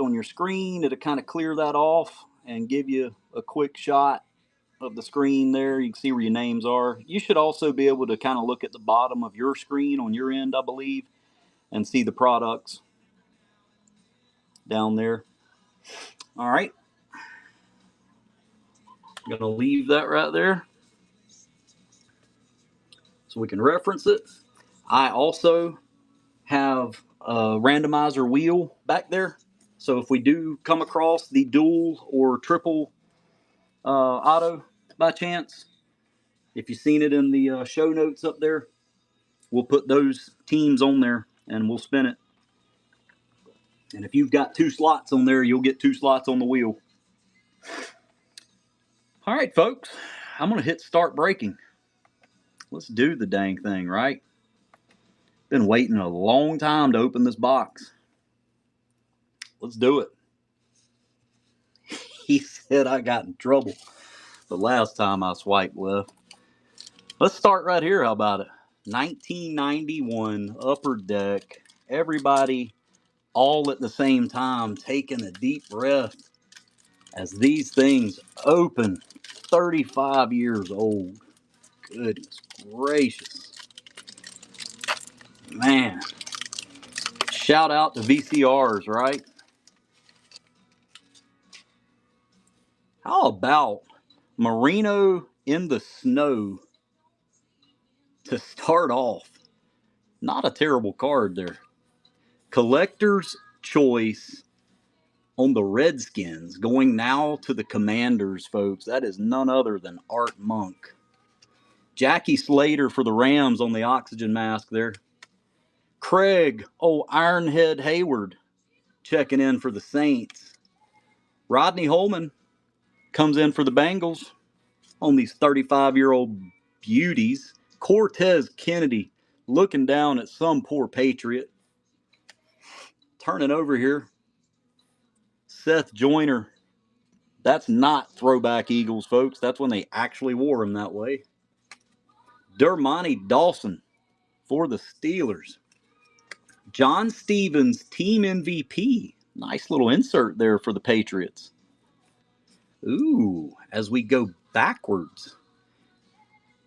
on your screen, it'll kind of clear that off and give you a quick shot of the screen there. You can see where your names are. You should also be able to kind of look at the bottom of your screen on your end, I believe, and see the products down there. All right. I'm going to leave that right there so we can reference it. I also have a randomizer wheel back there. So if we do come across the dual or triple auto by chance, if you've seen it in the show notes up there, we'll put those teams on there and we'll spin it. And if you've got 2 slots on there, you'll get 2 slots on the wheel. All right, folks, I'm going to hit start breaking. Let's do the dang thing, right? Been waiting a long time to open this box. Let's do it. He said I got in trouble the last time I swiped left. Let's start right here. How about it? 1991 Upper Deck. Everybody all at the same time taking a deep breath as these things open. 35 years old. Goodness gracious. Man. Shout out to VCRs, right? How about Marino in the snow to start off. Not a terrible card there. Collector's choice on the Redskins, going now to the Commanders, folks. That is none other than Art Monk. Jackie Slater for the Rams on the oxygen mask there. Craig, Ironhead Hayward, checking in for the Saints. Rodney Holman comes in for the Bengals on these 35-year-old beauties. Cortez Kennedy looking down at some poor Patriot. Turning over here. Seth Joyner. That's not throwback Eagles, folks. That's when they actually wore them that way. Dermontti Dawson for the Steelers. John Stevens, team MVP. Nice little insert there for the Patriots. Ooh, as we go backwards.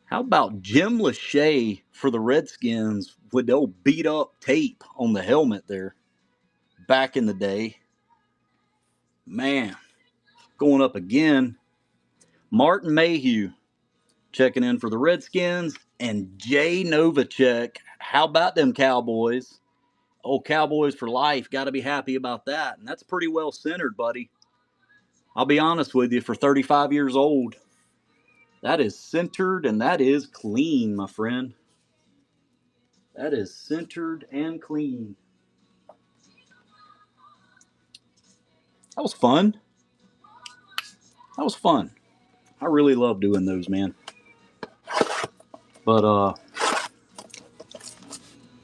How about Jim Lachey for the Redskins with the old beat up tape on the helmet there back in the day? Man, going up again. Martin Mayhew checking in for the Redskins. And Jay Novacek. How about them Cowboys? Cowboys for life. Got to be happy about that. And that's pretty well centered, buddy. I'll be honest with you, for 35 years old, that is centered and that is clean, my friend. That is centered and clean. That was fun. That was fun. I really love doing those, man. But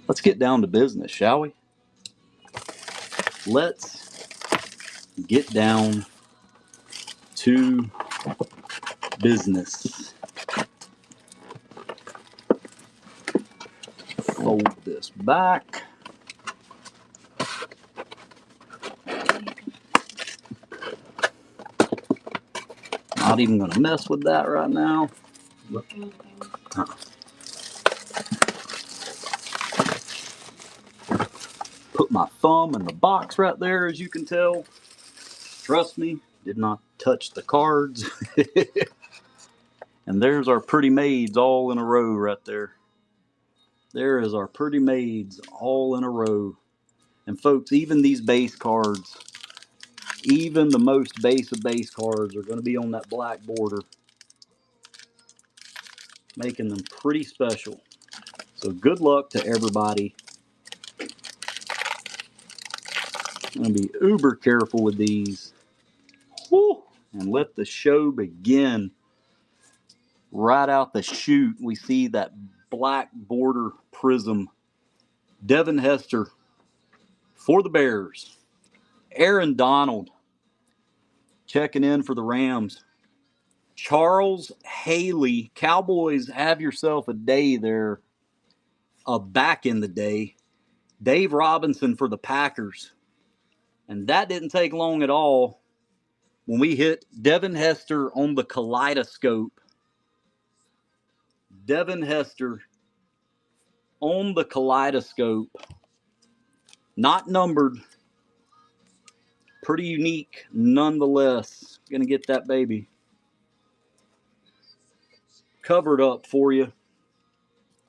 let's get down to business, shall we? Let's get down to business. Fold this back. Not even going to mess with that right now. Put my thumb in the box right there, as you can tell. Trust me, did not touch the cards. And there's our pretty maids all in a row right there. There is our pretty maids all in a row. And folks, even these base cards, even the most base of base cards are going to be on that black border, making them pretty special. So good luck to everybody. I'm going to be uber careful with these. Woo! And let the show begin. Right out the chute, we see that black border Prizm. Devin Hester for the Bears. Aaron Donald checking in for the Rams. Charles Haley. Cowboys, have yourself a day there. Back in the day. Dave Robinson for the Packers. And that didn't take long at all when we hit Devin Hester on the kaleidoscope. Devin Hester on the kaleidoscope. Not numbered. Pretty unique nonetheless. Gonna get that baby covered up for you.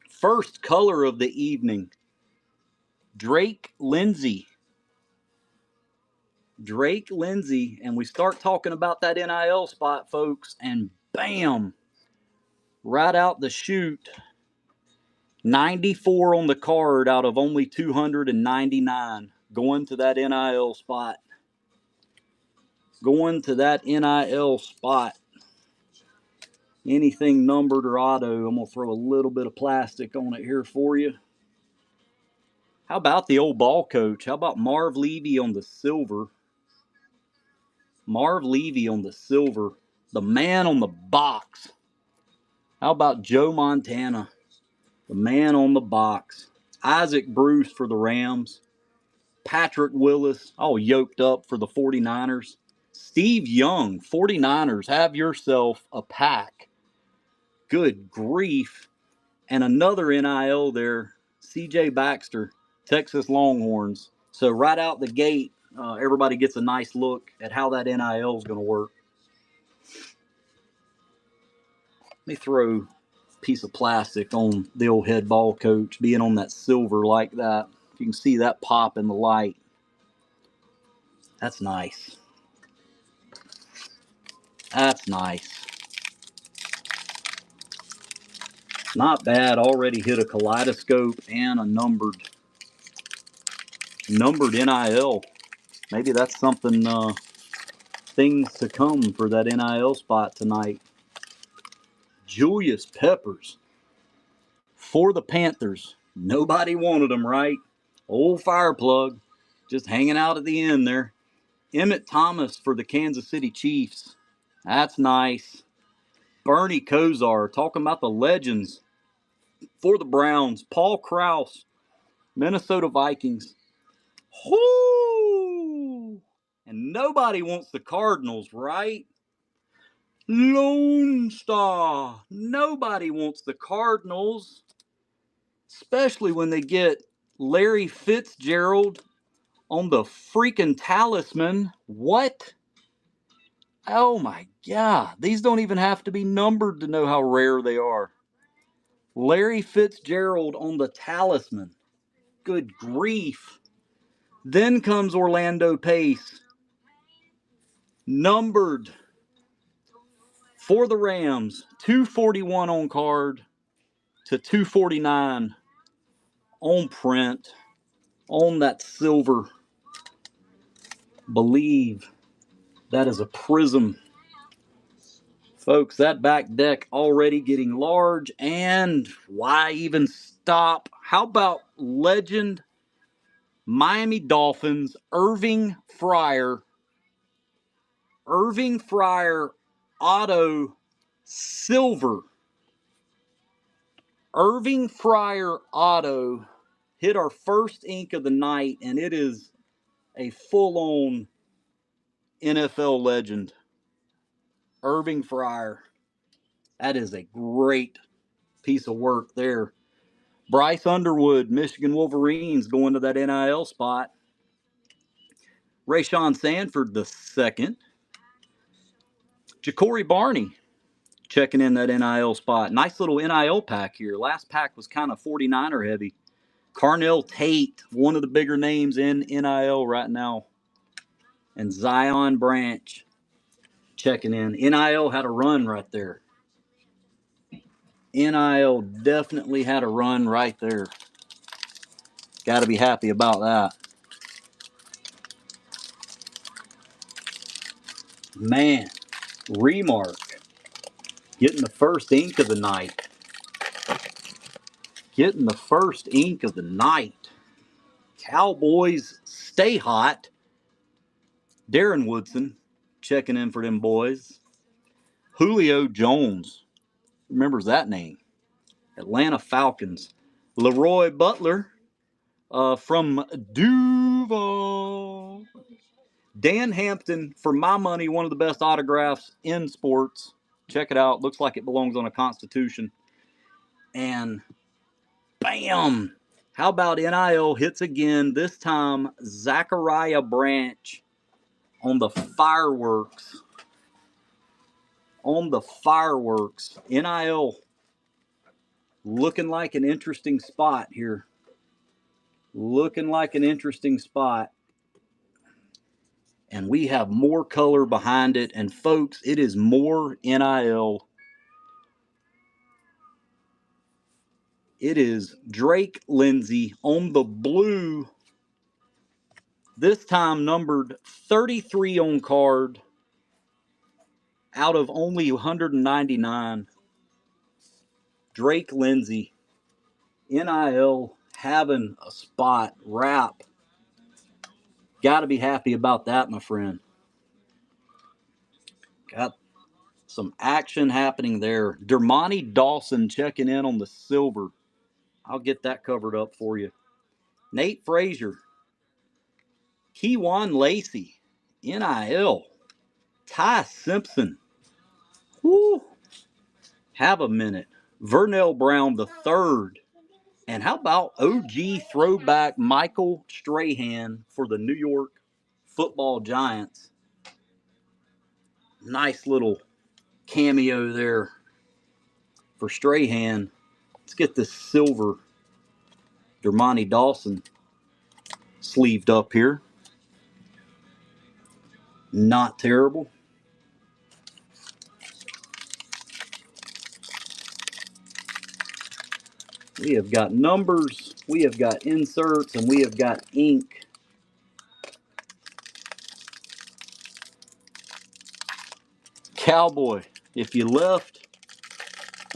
First color of the evening. Drake Lindsay. Drake Lindsay. And we start talking about that NIL spot, folks. And bam. Right out the chute. 94 on the card out of only 299. Going to that NIL spot. Going to that NIL spot. Anything numbered or auto, I'm going to throw a little bit of plastic on it here for you. How about the old ball coach? How about Marv Levy on the silver? Marv Levy on the silver. The man on the box. How about Joe Montana? The man on the box. Isaac Bruce for the Rams. Patrick Willis, all yoked up for the 49ers. Steve Young, 49ers, have yourself a pack. Good grief. And another NIL there, C.J. Baxter, Texas Longhorns. So right out the gate, everybody gets a nice look at how that NIL is going to work. Let me throw a piece of plastic on the old head ball coach, being on that silver like that. If you can see that pop in the light, that's nice. That's nice. Not bad. Already hit a kaleidoscope and a numbered NIL. Maybe that's something, things to come for that NIL spot tonight. Julius Peppers for the Panthers. Nobody wanted him, right? Old fireplug, just hanging out at the end there. Emmett Thomas for the Kansas City Chiefs. That's nice. Bernie Kosar, talking about the legends for the Browns. Paul Krause, Minnesota Vikings. Whoo! And nobody wants the Cardinals, right? Lone Star. Nobody wants the Cardinals, especially when they get Larry Fitzgerald on the freaking talisman. What? Oh my God. These don't even have to be numbered to know how rare they are. Larry Fitzgerald on the talisman. Good grief. Then comes Orlando Pace. Numbered for the Rams. 241 on card to 249 on print. On that silver. Believe that is a Prizm. Folks, that back deck already getting large, and why even stop? How about legend Miami Dolphins, Irving Fryer auto silver. Irving Fryer auto hit our first ink of the night, and it is a full-on NFL legend. Irving Fryer. That is a great piece of work there. Bryce Underwood, Michigan Wolverines, going to that NIL spot. Rayshawn Sanford the second. Ja'Cory Barney checking in that NIL spot. Nice little NIL pack here. Last pack was kind of 49er heavy. Carnell Tate, one of the bigger names in NIL right now. And Zion Branch checking in. NIL had a run right there. NIL definitely had a run right there. Got to be happy about that. Man, Remark getting the first ink of the night. Getting the first ink of the night. Cowboys stay hot. Darren Woodson checking in for them boys. Julio Jones remembers that name. Atlanta Falcons. Leroy Butler from Duval. Dan Hampton, for my money, one of the best autographs in sports. Check it out. Looks like it belongs on a Constitution. And bam! How about NIL hits again? This time, Zachariah Branch on the fireworks. On the fireworks. NIL looking like an interesting spot here. Looking like an interesting spot. And we have more color behind it. And folks, it is more NIL. It is Drake Lindsay on the blue. This time numbered 33 on card out of only 199. Drake Lindsay. NIL having a spot. Wrap. Got to be happy about that, my friend. Got some action happening there. Dermontti Dawson checking in on the silver. I'll get that covered up for you. Nate Frazier. Keywan Lacey. NIL. Ty Simpson. Woo. Have a minute. Vernell Brown the third. And how about OG throwback Michael Strahan for the New York Football for Strahan. Let's get this silver Dermontti Dawson sleeved up here. Not terrible. We have got numbers, we have got inserts, and we have got ink. Cowboy, if you left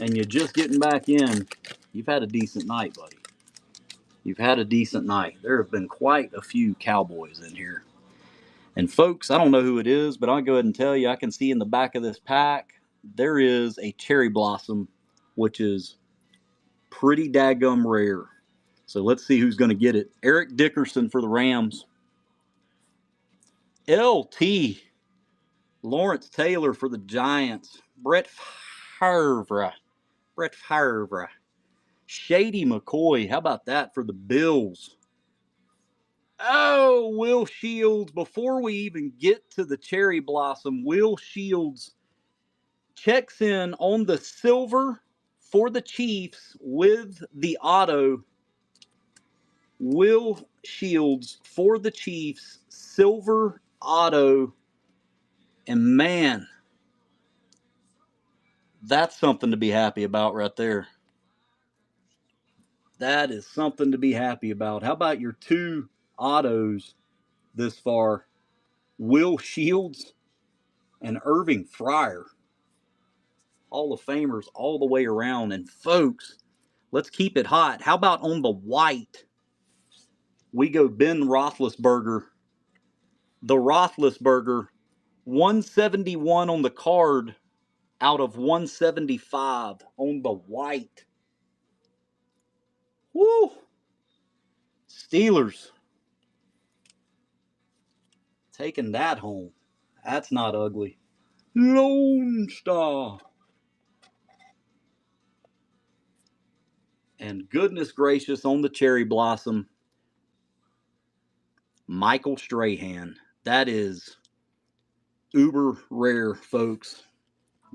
and you're just getting back in, you've had a decent night, buddy. You've had a decent night. There have been quite a few Cowboys in here. And folks, I don't know who it is, but I'll go ahead and tell you, I can see in the back of this pack, there is a cherry blossom, which is pretty daggum rare. So let's see who's going to get it. Eric Dickerson for the Rams. LT. Lawrence Taylor for the Giants. Brett Favre. Shady McCoy. How about that for the Bills? Oh, Will Shields. Before we even get to the cherry blossom, Will Shields checks in on the silver for the Chiefs with the auto. Will Shields for the Chiefs, silver auto. And man, that's something to be happy about right there. That is something to be happy about. How about your two autos this far? Will Shields and Irving Fryer. Hall of Famers all the way around. And folks, let's keep it hot. How about on the white? We go Ben Roethlisberger. The Roethlisberger, 171 on the card out of 175 on the white. Woo! Steelers taking that home. That's not ugly. Lone Star. And goodness gracious, on the cherry blossom, Michael Strahan. That is uber rare, folks.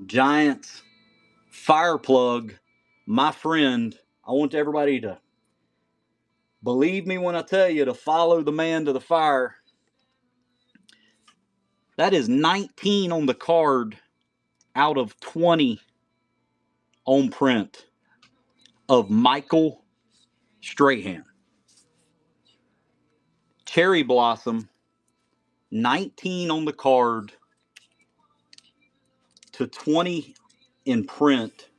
Giants, Fireplug, my friend. I want everybody to believe me when I tell you to follow the man to the fire. That is 19 on the card out of 20 on print of Michael Strahan. Cherry Blossom, 19 on the card to 20 in print.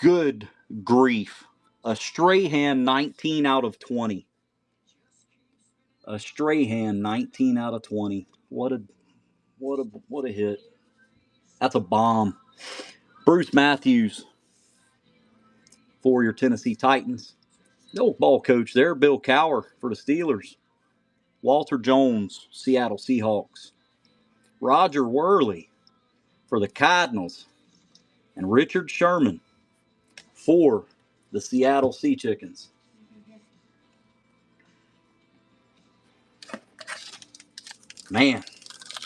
Good grief. A Strahan 19 out of 20. A Strahan 19 out of 20. What a hit. That's a bomb. Bruce Matthews for your Tennessee Titans. The old ball coach there, Bill Cowher for the Steelers. Walter Jones, Seattle Seahawks. Roger Worley for the Cardinals. And Richard Sherman for the Seattle Sea Chickens. Man,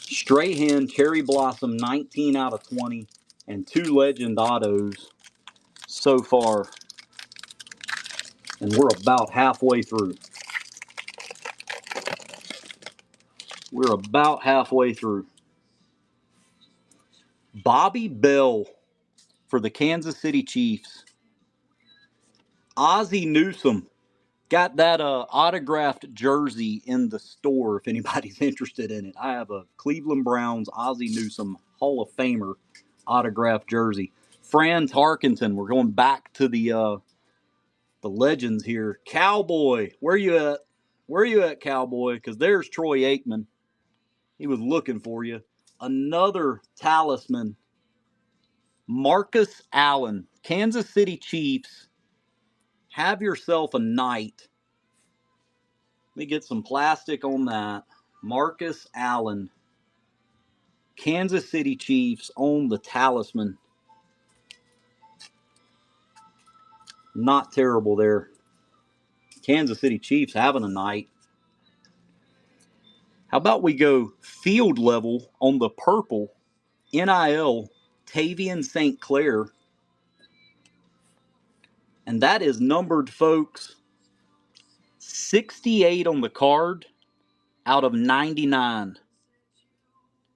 Strahan, Cherry Blossom, 19 out of 20, and two legend autos so far. And we're about halfway through. We're about halfway through. Bobby Bell for the Kansas City Chiefs. Ozzie Newsome. Got that autographed jersey in the store if anybody's interested in it. I have a Cleveland Browns Ozzie Newsome Hall of Famer autographed jersey. Franz Harkington. We're going back to the legends here. Cowboy. Where you at? Where you at, Cowboy? Because there's Troy Aikman. He was looking for you. Another talisman. Marcus Allen. Kansas City Chiefs. Have yourself a night. Let me get some plastic on that. Marcus Allen. Kansas City Chiefs on the talisman. Not terrible there. Kansas City Chiefs having a night. How about we go field level on the purple NIL Tavian St. Clair. And that is numbered, folks, 68 on the card out of 99.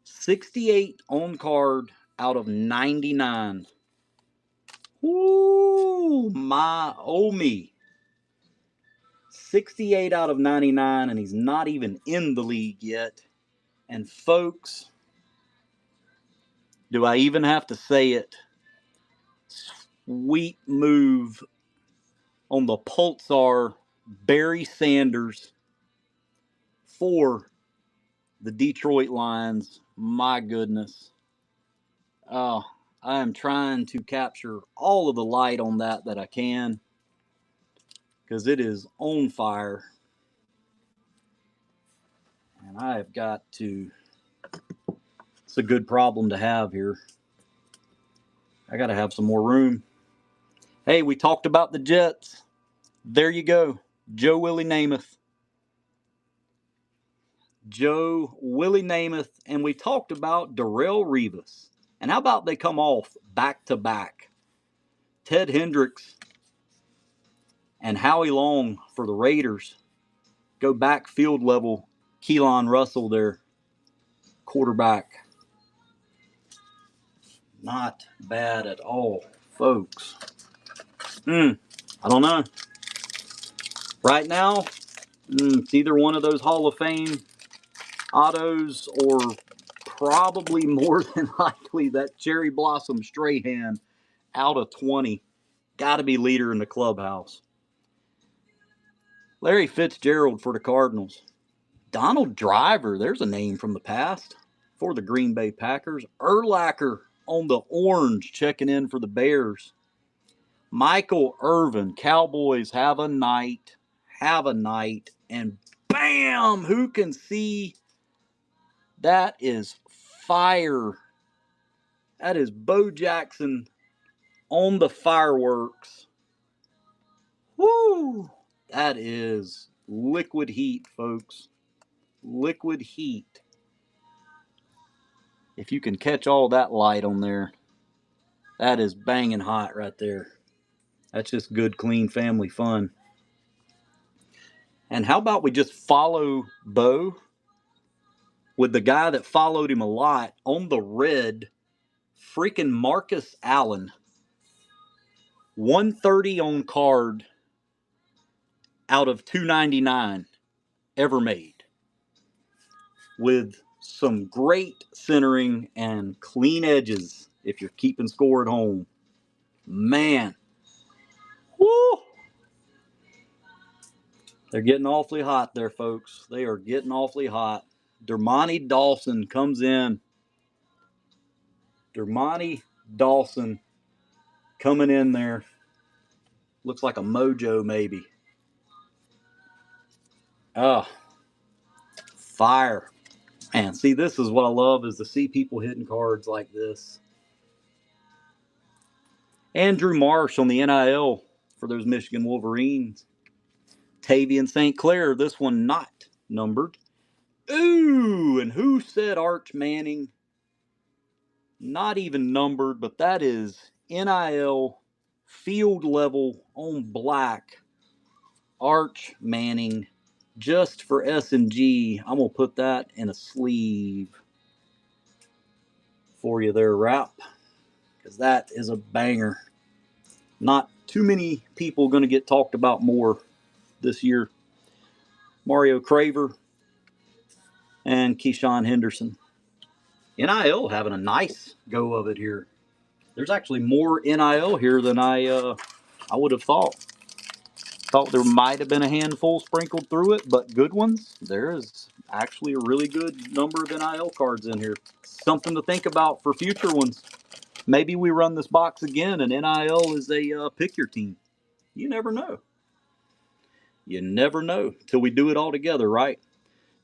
68 on card out of 99. Woo, my oh me. 68 out of 99, and he's not even in the league yet. And folks, do I even have to say it? Sweet move on the Pulsar Barry Sanders for the Detroit Lions. My goodness. I am trying to capture all of the light on that I can, because it is on fire. And I have got to, it's a good problem to have here. I got to have some more room. Hey, we talked about the Jets. There you go. Joe Willie Namath. Joe Willie Namath. And we talked about Darrelle Revis. And how about they come off back to back? Ted Hendricks and Howie Long for the Raiders go back field level. Keelan Russell, their quarterback. Not bad at all, folks. I don't know. Right now, it's either one of those Hall of Fame autos or probably more than likely that Cherry Blossom Strahan out of 20. Got to be leader in the clubhouse. Larry Fitzgerald for the Cardinals. Donald Driver, there's a name from the past, for the Green Bay Packers. Urlacher on the orange, checking in for the Bears. Michael Irvin, Cowboys, have a night. Have a night. And bam! Who can see? That is fire. That is Bo Jackson on the fireworks. Woo! That is liquid heat, folks. Liquid heat. If you can catch all that light on there, that is banging hot right there. That's just good, clean family fun. And how about we just follow Bo with the guy that followed him a lot on the red, freaking Marcus Allen. 130 on card out of 299 ever made. With some great centering and clean edges if you're keeping score at home. Man. Woo! They're getting awfully hot there, folks. They are getting awfully hot. Dermontti Dawson comes in. Dermontti Dawson coming in there. Looks like a mojo, maybe. Oh, fire. Man, see, this is what I love, is to see people hitting cards like this. Andrew Marsh on the NIL for those Michigan Wolverines. Tavian St. Clair, this one not numbered. Ooh, and who said Arch Manning? Not even numbered, but that is NIL field level on black. Arch Manning, just for S&G. I'm going to put that in a sleeve for you there, Rap, because that is a banger. Not too many people going to get talked about more this year. Mario Craver and Keyshawn Henderson. NIL having a nice go of it here. There's actually more NIL here than I would have thought. Thought there might have been a handful sprinkled through it, but good ones. There is actually a really good number of NIL cards in here. Something to think about for future ones. Maybe we run this box again and NIL is a pick your team. You never know. You never know till we do it all together, right?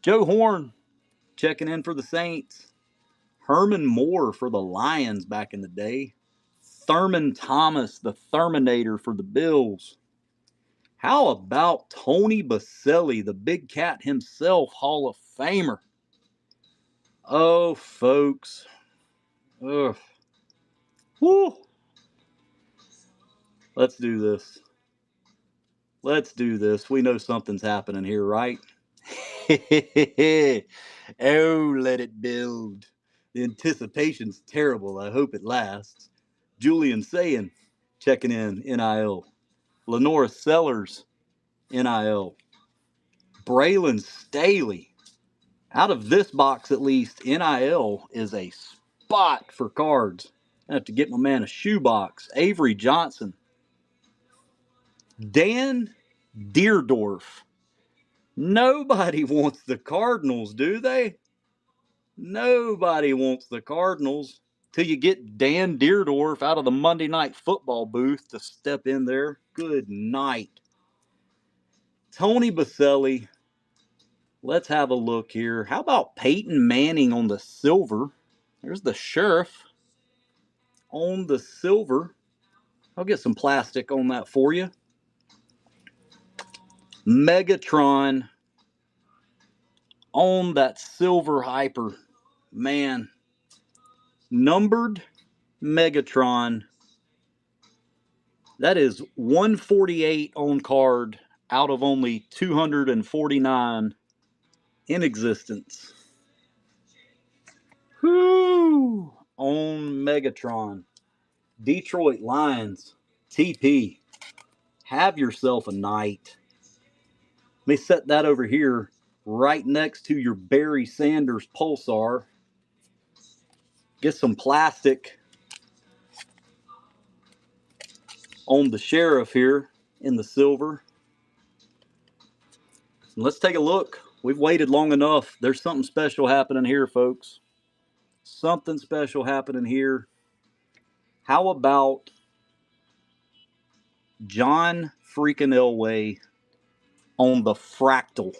Joe Horn checking in for the Saints. Herman Moore for the Lions back in the day. Thurman Thomas, the Terminator for the Bills. How about Tony Baselli, the big cat himself, Hall of Famer? Oh, folks. Ugh. Woo! Let's do this. Let's do this. We know something's happening here, right? Oh, let it build. The anticipation's terrible. I hope it lasts. Julian Sayin checking in, NIL. Lenora Sellers, NIL. Braylon Staley. Out of this box, at least, NIL is a spot for cards. I have to get my man a shoebox. Avery Johnson. Dan Deerdorf. Nobody wants the Cardinals, do they? Nobody wants the Cardinals till you get Dan Deerdorf out of the Monday Night Football booth to step in there. Good night. Tony Baselli. Let's have a look here. How about Peyton Manning on the silver? There's the sheriff on the silver. I'll get some plastic on that for you. Megatron on that silver hyper. Man, numbered Megatron. That is 148 on card out of only 249 in existence. Whoo! On Megatron. Detroit Lions. TP. Have yourself a night. Let me set that over here right next to your Barry Sanders Pulsar. Get some plastic on the sheriff here in the silver. And let's take a look. We've waited long enough. There's something special happening here, folks. Something special happening here. How about John freaking Elway on the fractal?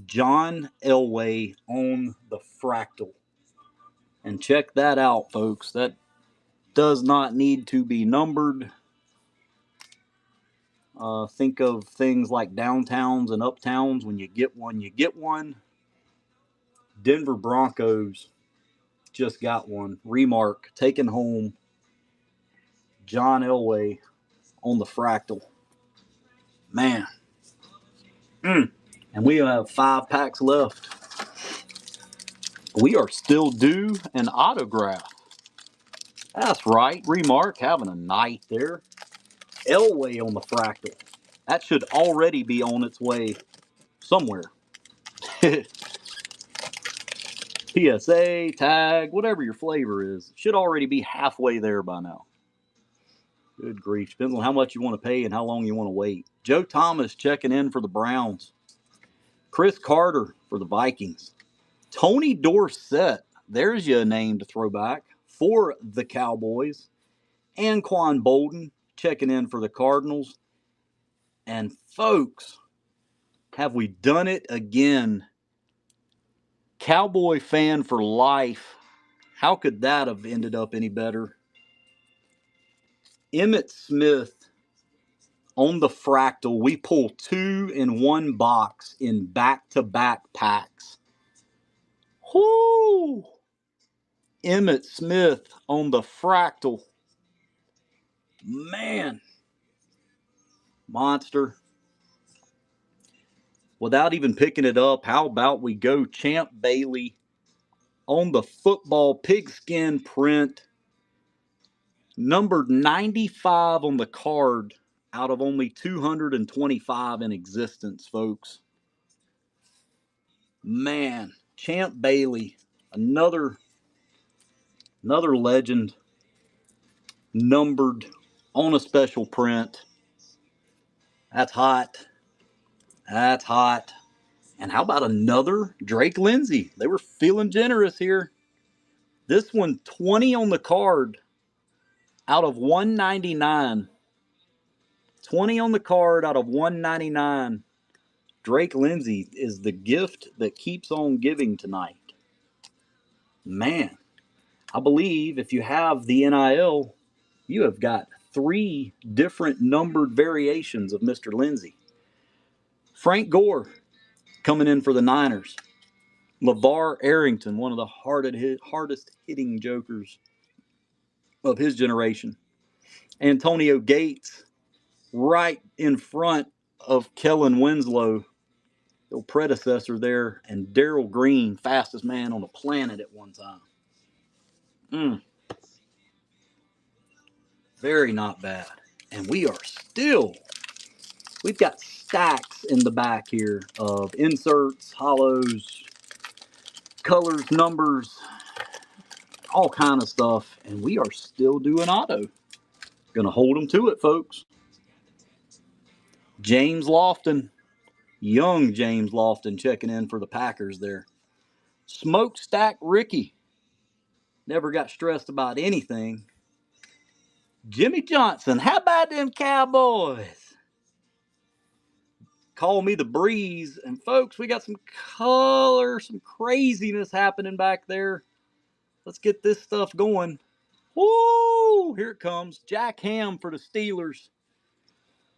John Elway on the fractal. And check that out, folks. That does not need to be numbered. Think of things like downtowns and uptowns. When you get one, you get one. Denver Broncos just got one. Remark, taken home. John Elway on the fractal. Man. And we have 5 packs left. We are still due an autograph. That's right. Remark having a night there. Elway on the fractal. That should already be on its way somewhere. PSA, tag, whatever your flavor is. Should already be halfway there by now. Good grief. Depends on how much you want to pay and how long you want to wait. Joe Thomas checking in for the Browns. Chris Carter for the Vikings. Tony Dorsett. There's you a name to throw back for the Cowboys. Anquan Bolden checking in for the Cardinals. And folks, have we done it again? Cowboy fan for life. How could that have ended up any better? Emmitt Smith on the fractal. We pull 2 in 1 box in back-to-back packs. Whoo! Emmitt Smith on the fractal. Man. Monster. Without even picking it up, how about we go Champ Bailey on the football pigskin print. Numbered 95 on the card out of only 225 in existence, folks. Man, Champ Bailey, another legend, numbered on a special print. That's hot. That's hot. And how about another Drake Lindsay? They were feeling generous here. This one, 20 on the card out of 199. 20 on the card out of 199. Drake Lindsay is the gift that keeps on giving tonight. Man, I believe if you have the NIL, you have got 3 different numbered variations of Mr. Lindsay. Frank Gore coming in for the Niners. LeVar Arrington, one of the hardest hitting jokers of his generation. Antonio Gates right in front of Kellen Winslow, the predecessor there, and Darrell Green, fastest man on the planet at one time. Very not bad. And we've got stacks in the back here of inserts, hollows, colors, numbers, all kind of stuff. And we are still doing auto. Gonna hold them to it, folks. James Lofton, young James Lofton, checking in for the Packers there. Smokestack Ricky, never got stressed about anything. Jimmy Johnson, how about them Cowboys? Call me the breeze. And folks, we got some color, some craziness happening back there. Let's get this stuff going. Woo! Here it comes. Jack Ham for the Steelers.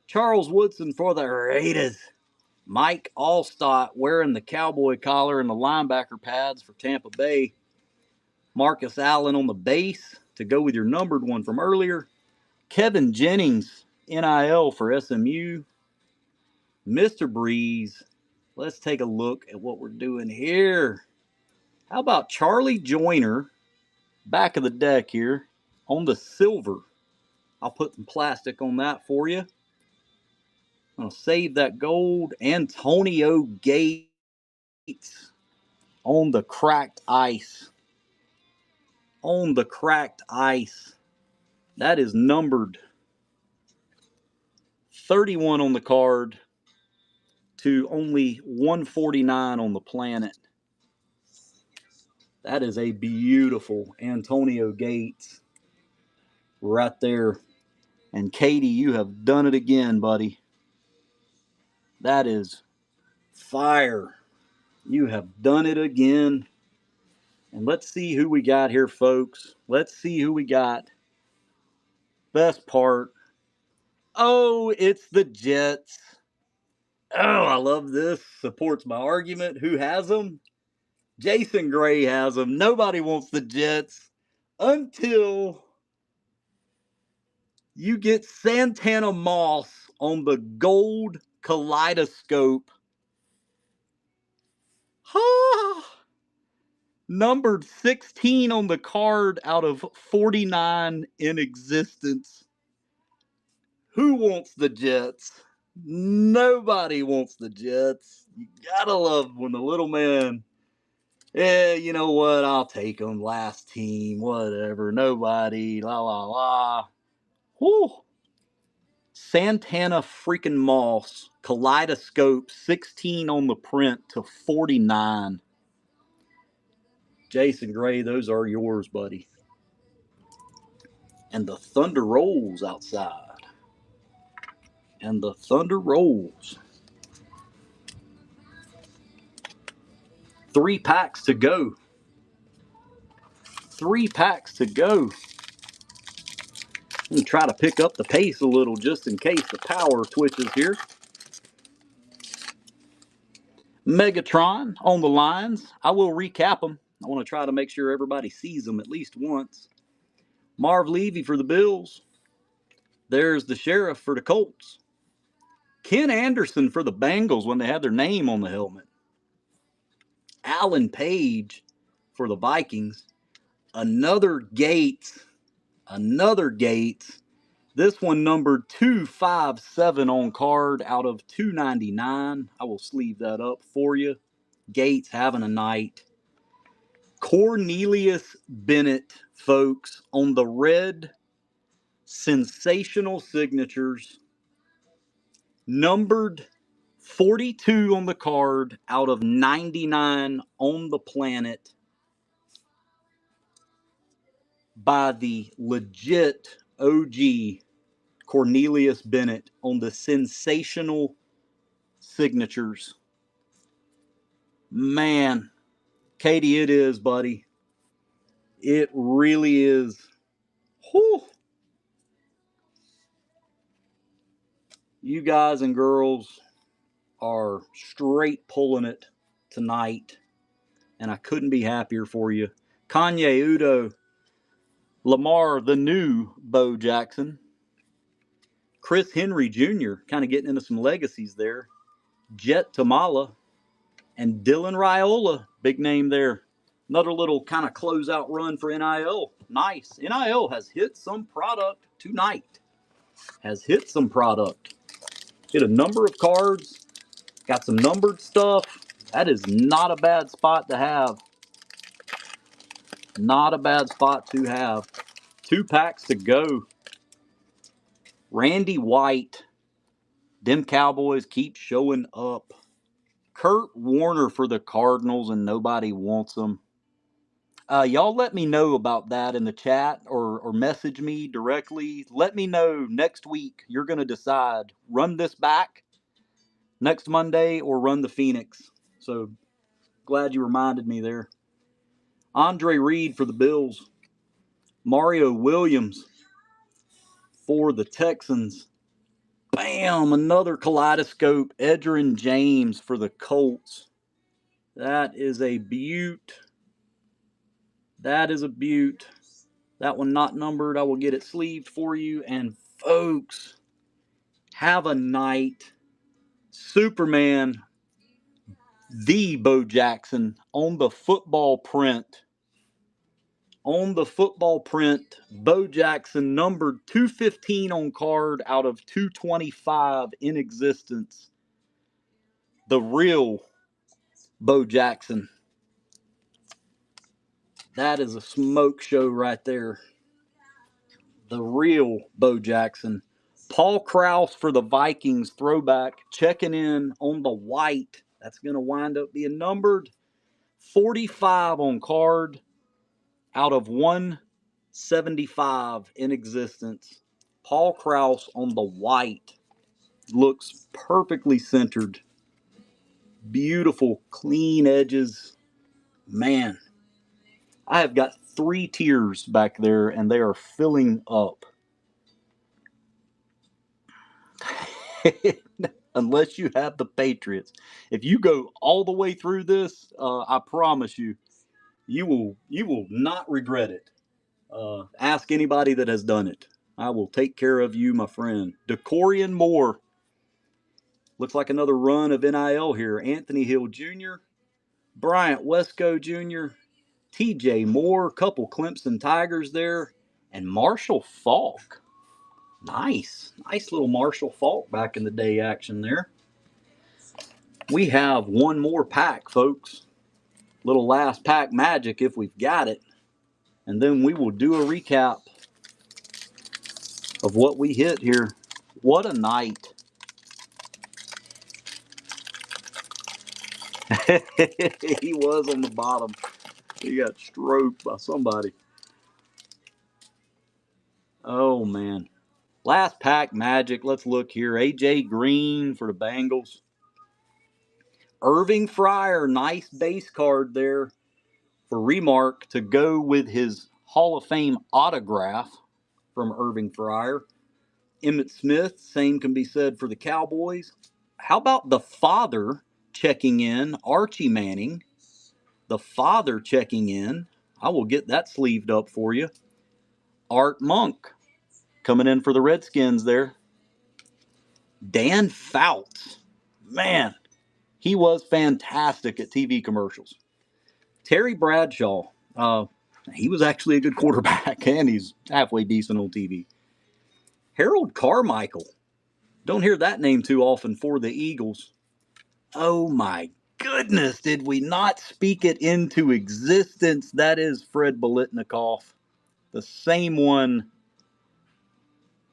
Charles Woodson for the Raiders. Mike Allstott wearing the cowboy collar and the linebacker pads for Tampa Bay. Marcus Allen on the base to go with your numbered one from earlier. Kevin Jennings, NIL for SMU. Mr. Breeze. Let's take a look at what we're doing here. How about Charlie Joyner, back of the deck here, on the silver. I'll put some plastic on that for you. I'm going to save that gold. Antonio Gates on the cracked ice. On the cracked ice. That is numbered 31 on the card to only 149 on the planet. That is a beautiful Antonio Gates right there. And Katie, you have done it again, buddy. That is fire. You have done it again. And let's see who we got here, folks. Let's see who we got. Best part. Oh, it's the Jets. Oh, I love this. Supports my argument. Who has them? Jason Gray has them. Nobody wants the Jets until you get Santana Moss on the gold kaleidoscope. Numbered 16 on the card out of 49 in existence. Who wants the Jets? Nobody wants the Jets. You gotta love when the little man, you know what? I'll take them. Last team, whatever. Nobody, la la la. Whew. Santana freaking Moss, kaleidoscope, 16 on the print to 49. Jason Gray, those are yours, buddy. And the thunder rolls outside. And the thunder rolls. 3 packs to go. 3 packs to go. Let me try to pick up the pace a little just in case the power twitches here. Megatron on the lines. I will recap them. I want to try to make sure everybody sees them at least once. Marv Levy for the Bills. There's the Sheriff for the Colts. Ken Anderson for the Bengals when they had their name on the helmet. Alan Page for the Vikings. Another Gates. This one numbered 257 on card out of 299. I will sleeve that up for you. Gates having a night. Cornelius Bennett, folks, on the red sensational signatures. Numbered 42 on the card out of 99 on the planet by the legit OG Cornelius Bennett on the sensational signatures. Man, Katie, it is, buddy. It really is. Whew. You guys and girls are straight pulling it tonight, and I couldn't be happier for you. Kanye Udo, Lamar, the new Bo Jackson. Chris Henry Jr., kind of getting into some legacies there. Jet Tamala and Dylan Raiola, big name there. Another little kind of closeout run for NIL. Nice. NIL has hit some product tonight. Has hit some product. Hit a number of cards. Got some numbered stuff. That is not a bad spot to have. Not a bad spot to have. 2 packs to go. Randy White. Them Cowboys keep showing up. Kurt Warner for the Cardinals, and nobody wants them. Y'all let me know about that in the chat, or message me directly. Let me know next week. You're going to decide. Run this back next Monday or run the Phoenix. So glad you reminded me there. Andre Reed for the Bills. Mario Williams for the Texans. Bam! Another kaleidoscope. Edgerrin James for the Colts. That is a beaut. That is a beaut. That one not numbered. I will get it sleeved for you. And folks, have a night. Superman, the Bo Jackson on the football print. On the football print, Bo Jackson numbered 215 on card out of 225 in existence. The real Bo Jackson. That is a smoke show right there. The real Bo Jackson. Paul Krause for the Vikings throwback, checking in on the white. That's going to wind up being numbered 45 on card out of 175 in existence. Paul Krause on the white. Looks perfectly centered. Beautiful, clean edges. Man, I have got 3 tiers back there, and they are filling up. Unless you have the Patriots. If you go all the way through this, I promise you, you will not regret it. Ask anybody that has done it. I will take care of you, my friend. Decorian Moore. Looks like another run of NIL here. Anthony Hill Jr., Bryant Wesco Jr., TJ Moore, couple Clemson Tigers there, and Marshall Faulk. Nice little Marshall Faulk back in the day action there. We have one more pack, folks. Little last pack magic if we've got it. And then we will do a recap of what we hit here. What a night. He was on the bottom. He got stroked by somebody. Oh, man. Last pack magic. Let's look here. A.J. Green for the Bengals. Irving Fryer. Nice base card there for Remark to go with his Hall of Fame autograph from Irving Fryer. Emmitt Smith. Same can be said for the Cowboys. How about the father checking in? Archie Manning. The father checking in. I will get that sleeved up for you. Art Monk coming in for the Redskins there. Dan Fouts. Man, he was fantastic at TV commercials. Terry Bradshaw. He was actually a good quarterback, and he's halfway decent on TV. Harold Carmichael. Don't hear that name too often for the Eagles. Oh my goodness, did we not speak it into existence? That is Fred Biletnikoff. The same one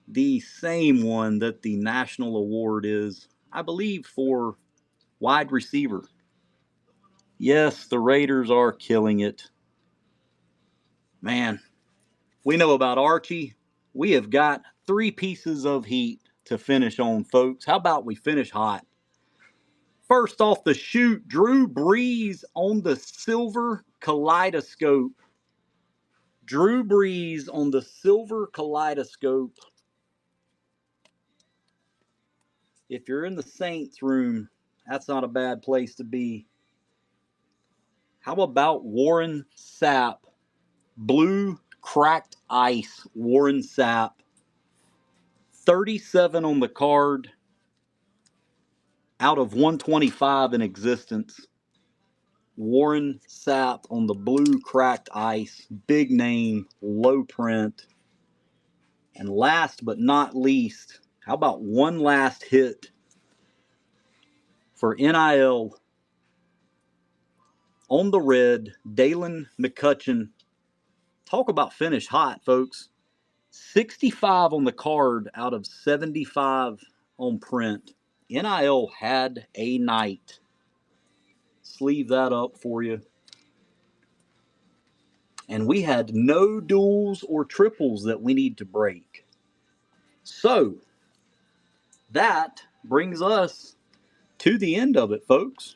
that the national award is, I believe, for wide receiver. Yes, the Raiders are killing it. Man, we know about Archie. We have got 3 pieces of heat to finish on, folks. How about we finish hot? First off the chute, Drew Brees on the silver kaleidoscope. Drew Brees on the silver kaleidoscope. If you're in the Saints room, that's not a bad place to be. How about Warren Sapp? Blue cracked ice, Warren Sapp. 37 on the card out of 125 in existence. Warren Sapp on the blue cracked ice. Big name, low print. And last but not least, how about one last hit for NIL on the red, Dalen McCutcheon. Talk about finish hot, folks. 65 on the card out of 75 on print. NIL had a night. Sleeve that up for you. And we had no duals or triples that we need to break. So, that brings us to the end of it, folks.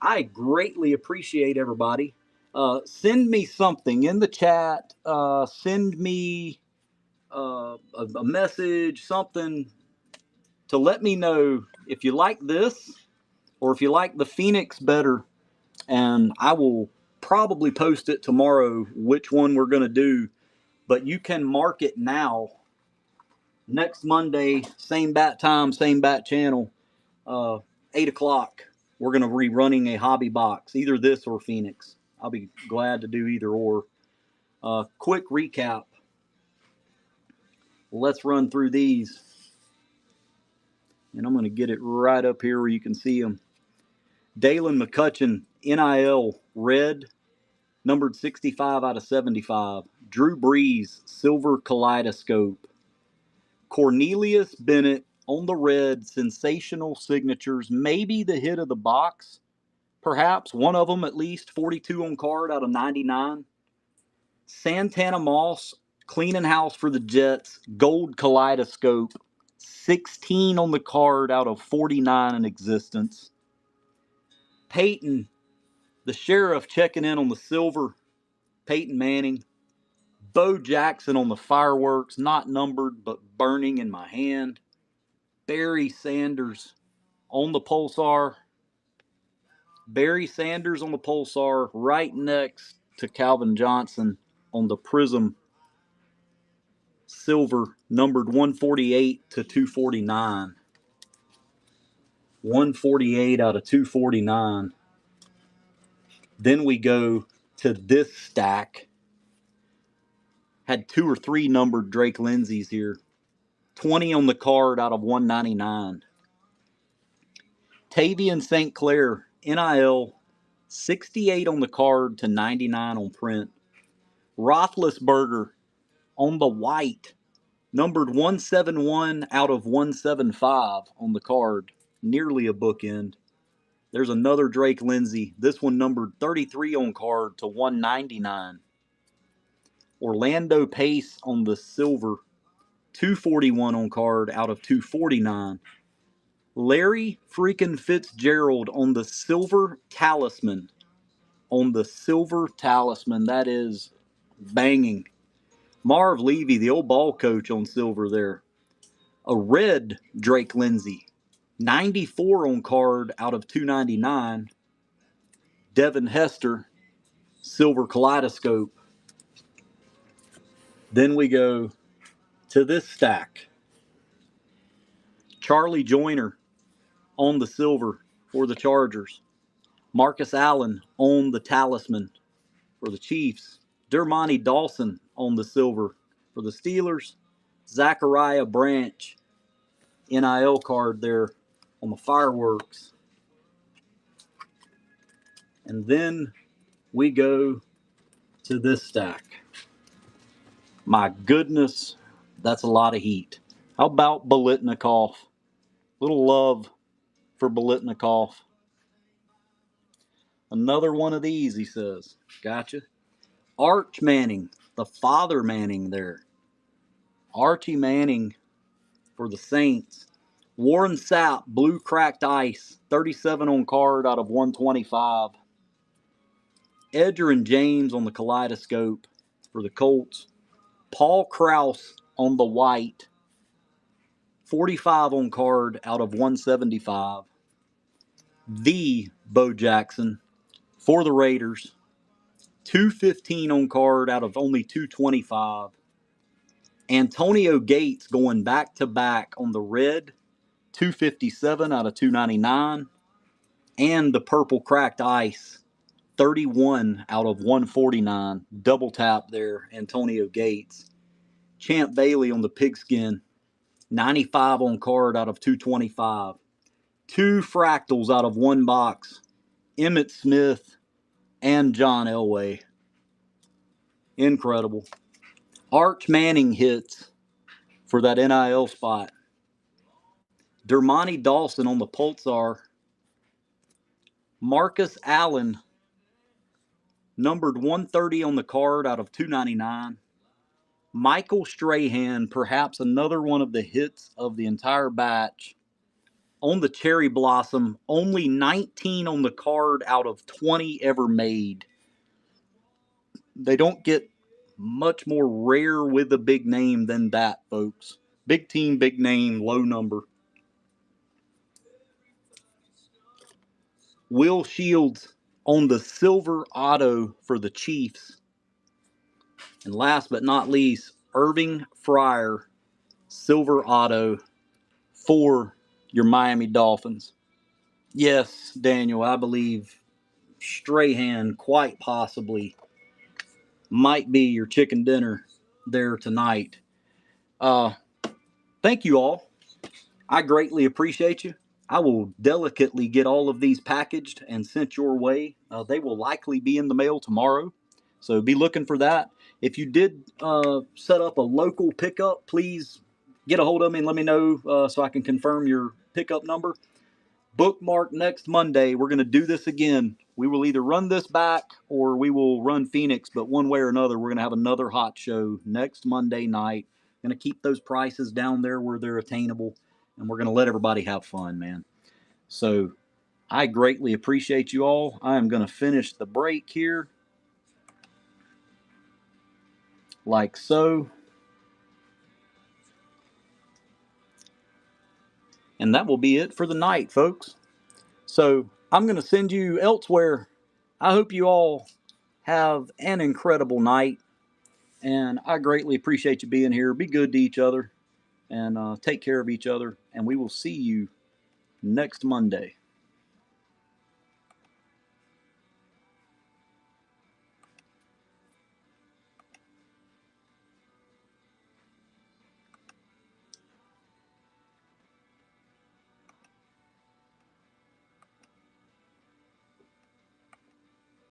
I greatly appreciate everybody. Send me something in the chat. Send me a message, something to let me know if you like this or if you like the Phoenix better. And I will probably post it tomorrow which one we're going to do. But you can mark it now. Next Monday, same bat time, same bat channel, 8 o'clock. We're going to be running a hobby box, either this or Phoenix. I'll be glad to do either or. Quick recap. Let's run through these. And I'm going to get it right up here where you can see them. Dalen McCutcheon, NIL, red, numbered 65 out of 75. Drew Brees, silver kaleidoscope. Cornelius Bennett on the red, sensational signatures. Maybe the hit of the box. Perhaps one of them at least. 42 on card out of 99. Santana Moss, cleaning house for the Jets. Gold kaleidoscope. 16 on the card out of 49 in existence. Peyton, the sheriff, checking in on the silver. Peyton Manning. Bo Jackson on the fireworks, not numbered but burning in my hand. Barry Sanders on the Pulsar. Barry Sanders on the Pulsar right next to Calvin Johnson on the Prizm silver, numbered 148 to 249. 148 out of 249. Then we go to this stack. Had 2 or 3 numbered Drake Lindsay's here. 20 on the card out of 199. Tavian St. Clair, NIL, 68 on the card to 99 on print. Roethlisberger on the white, numbered 171 out of 175 on the card, nearly a bookend. There's another Drake Lindsay, this one numbered 33 on card to 199. Orlando Pace on the silver, 241 on card out of 249. Larry freaking Fitzgerald on the silver talisman. On the silver talisman, that is banging. Marv Levy, the old ball coach, on silver there. A red Drake Lindsay, 94 on card out of 299. Devin Hester, silver kaleidoscope. Then we go to this stack. Charlie Joyner on the silver for the Chargers. Marcus Allen on the talisman for the Chiefs. Dermontti Dawson on the silver for the Steelers. Zachariah Branch, NIL card there on the fireworks. And then we go to this stack. My goodness, that's a lot of heat. How about Biletnikoff? Little love for Biletnikoff. Another one of these, he says. Gotcha. Arch Manning, the father Manning there. Archie Manning for the Saints. Warren Sapp, blue cracked ice, 37 on card out of 125. Edgerrin James on the kaleidoscope for the Colts. Paul Krause on the white, 45 on card out of 175. The Bo Jackson for the Raiders. 215 on card out of only 225. Antonio Gates going back to back on the red, 257 out of 299. And the purple cracked ice, 31 out of 149. Double tap there, Antonio Gates. Champ Bailey on the pigskin, 95 on card out of 225. Two fractals out of one box, Emmitt Smith and John Elway. Incredible. Arch Manning hits for that NIL spot. Dermontti Dawson on the Pulsar. Marcus Allen, numbered 130 on the card out of 299. Michael Strahan, perhaps another one of the hits of the entire batch. On the Cherry Blossom, only 19 on the card out of 20 ever made. They don't get much more rare with a big name than that, folks. Big team, big name, low number. Will Shields on the silver auto for the Chiefs. And last but not least, Irving Fryer, silver auto for your Miami Dolphins. Yes, Daniel, I believe Strahan quite possibly might be your chicken dinner there tonight. Thank you all. I greatly appreciate you. I will delicately get all of these packaged and sent your way. They will likely be in the mail tomorrow, so be looking for that. If you did set up a local pickup, please get a hold of me and let me know so I can confirm your pickup number. Bookmark next Monday. We're going to do this again. We will either run this back or we will run Phoenix, but one way or another, we're going to have another hot show next Monday night. Going to keep those prices down there where they're attainable, and we're going to let everybody have fun, man. So I greatly appreciate you all. I am going to finish the break here like so. And that will be it for the night, folks. So I'm going to send you elsewhere. I hope you all have an incredible night. And I greatly appreciate you being here. Be good to each other and take care of each other. And we will see you next Monday.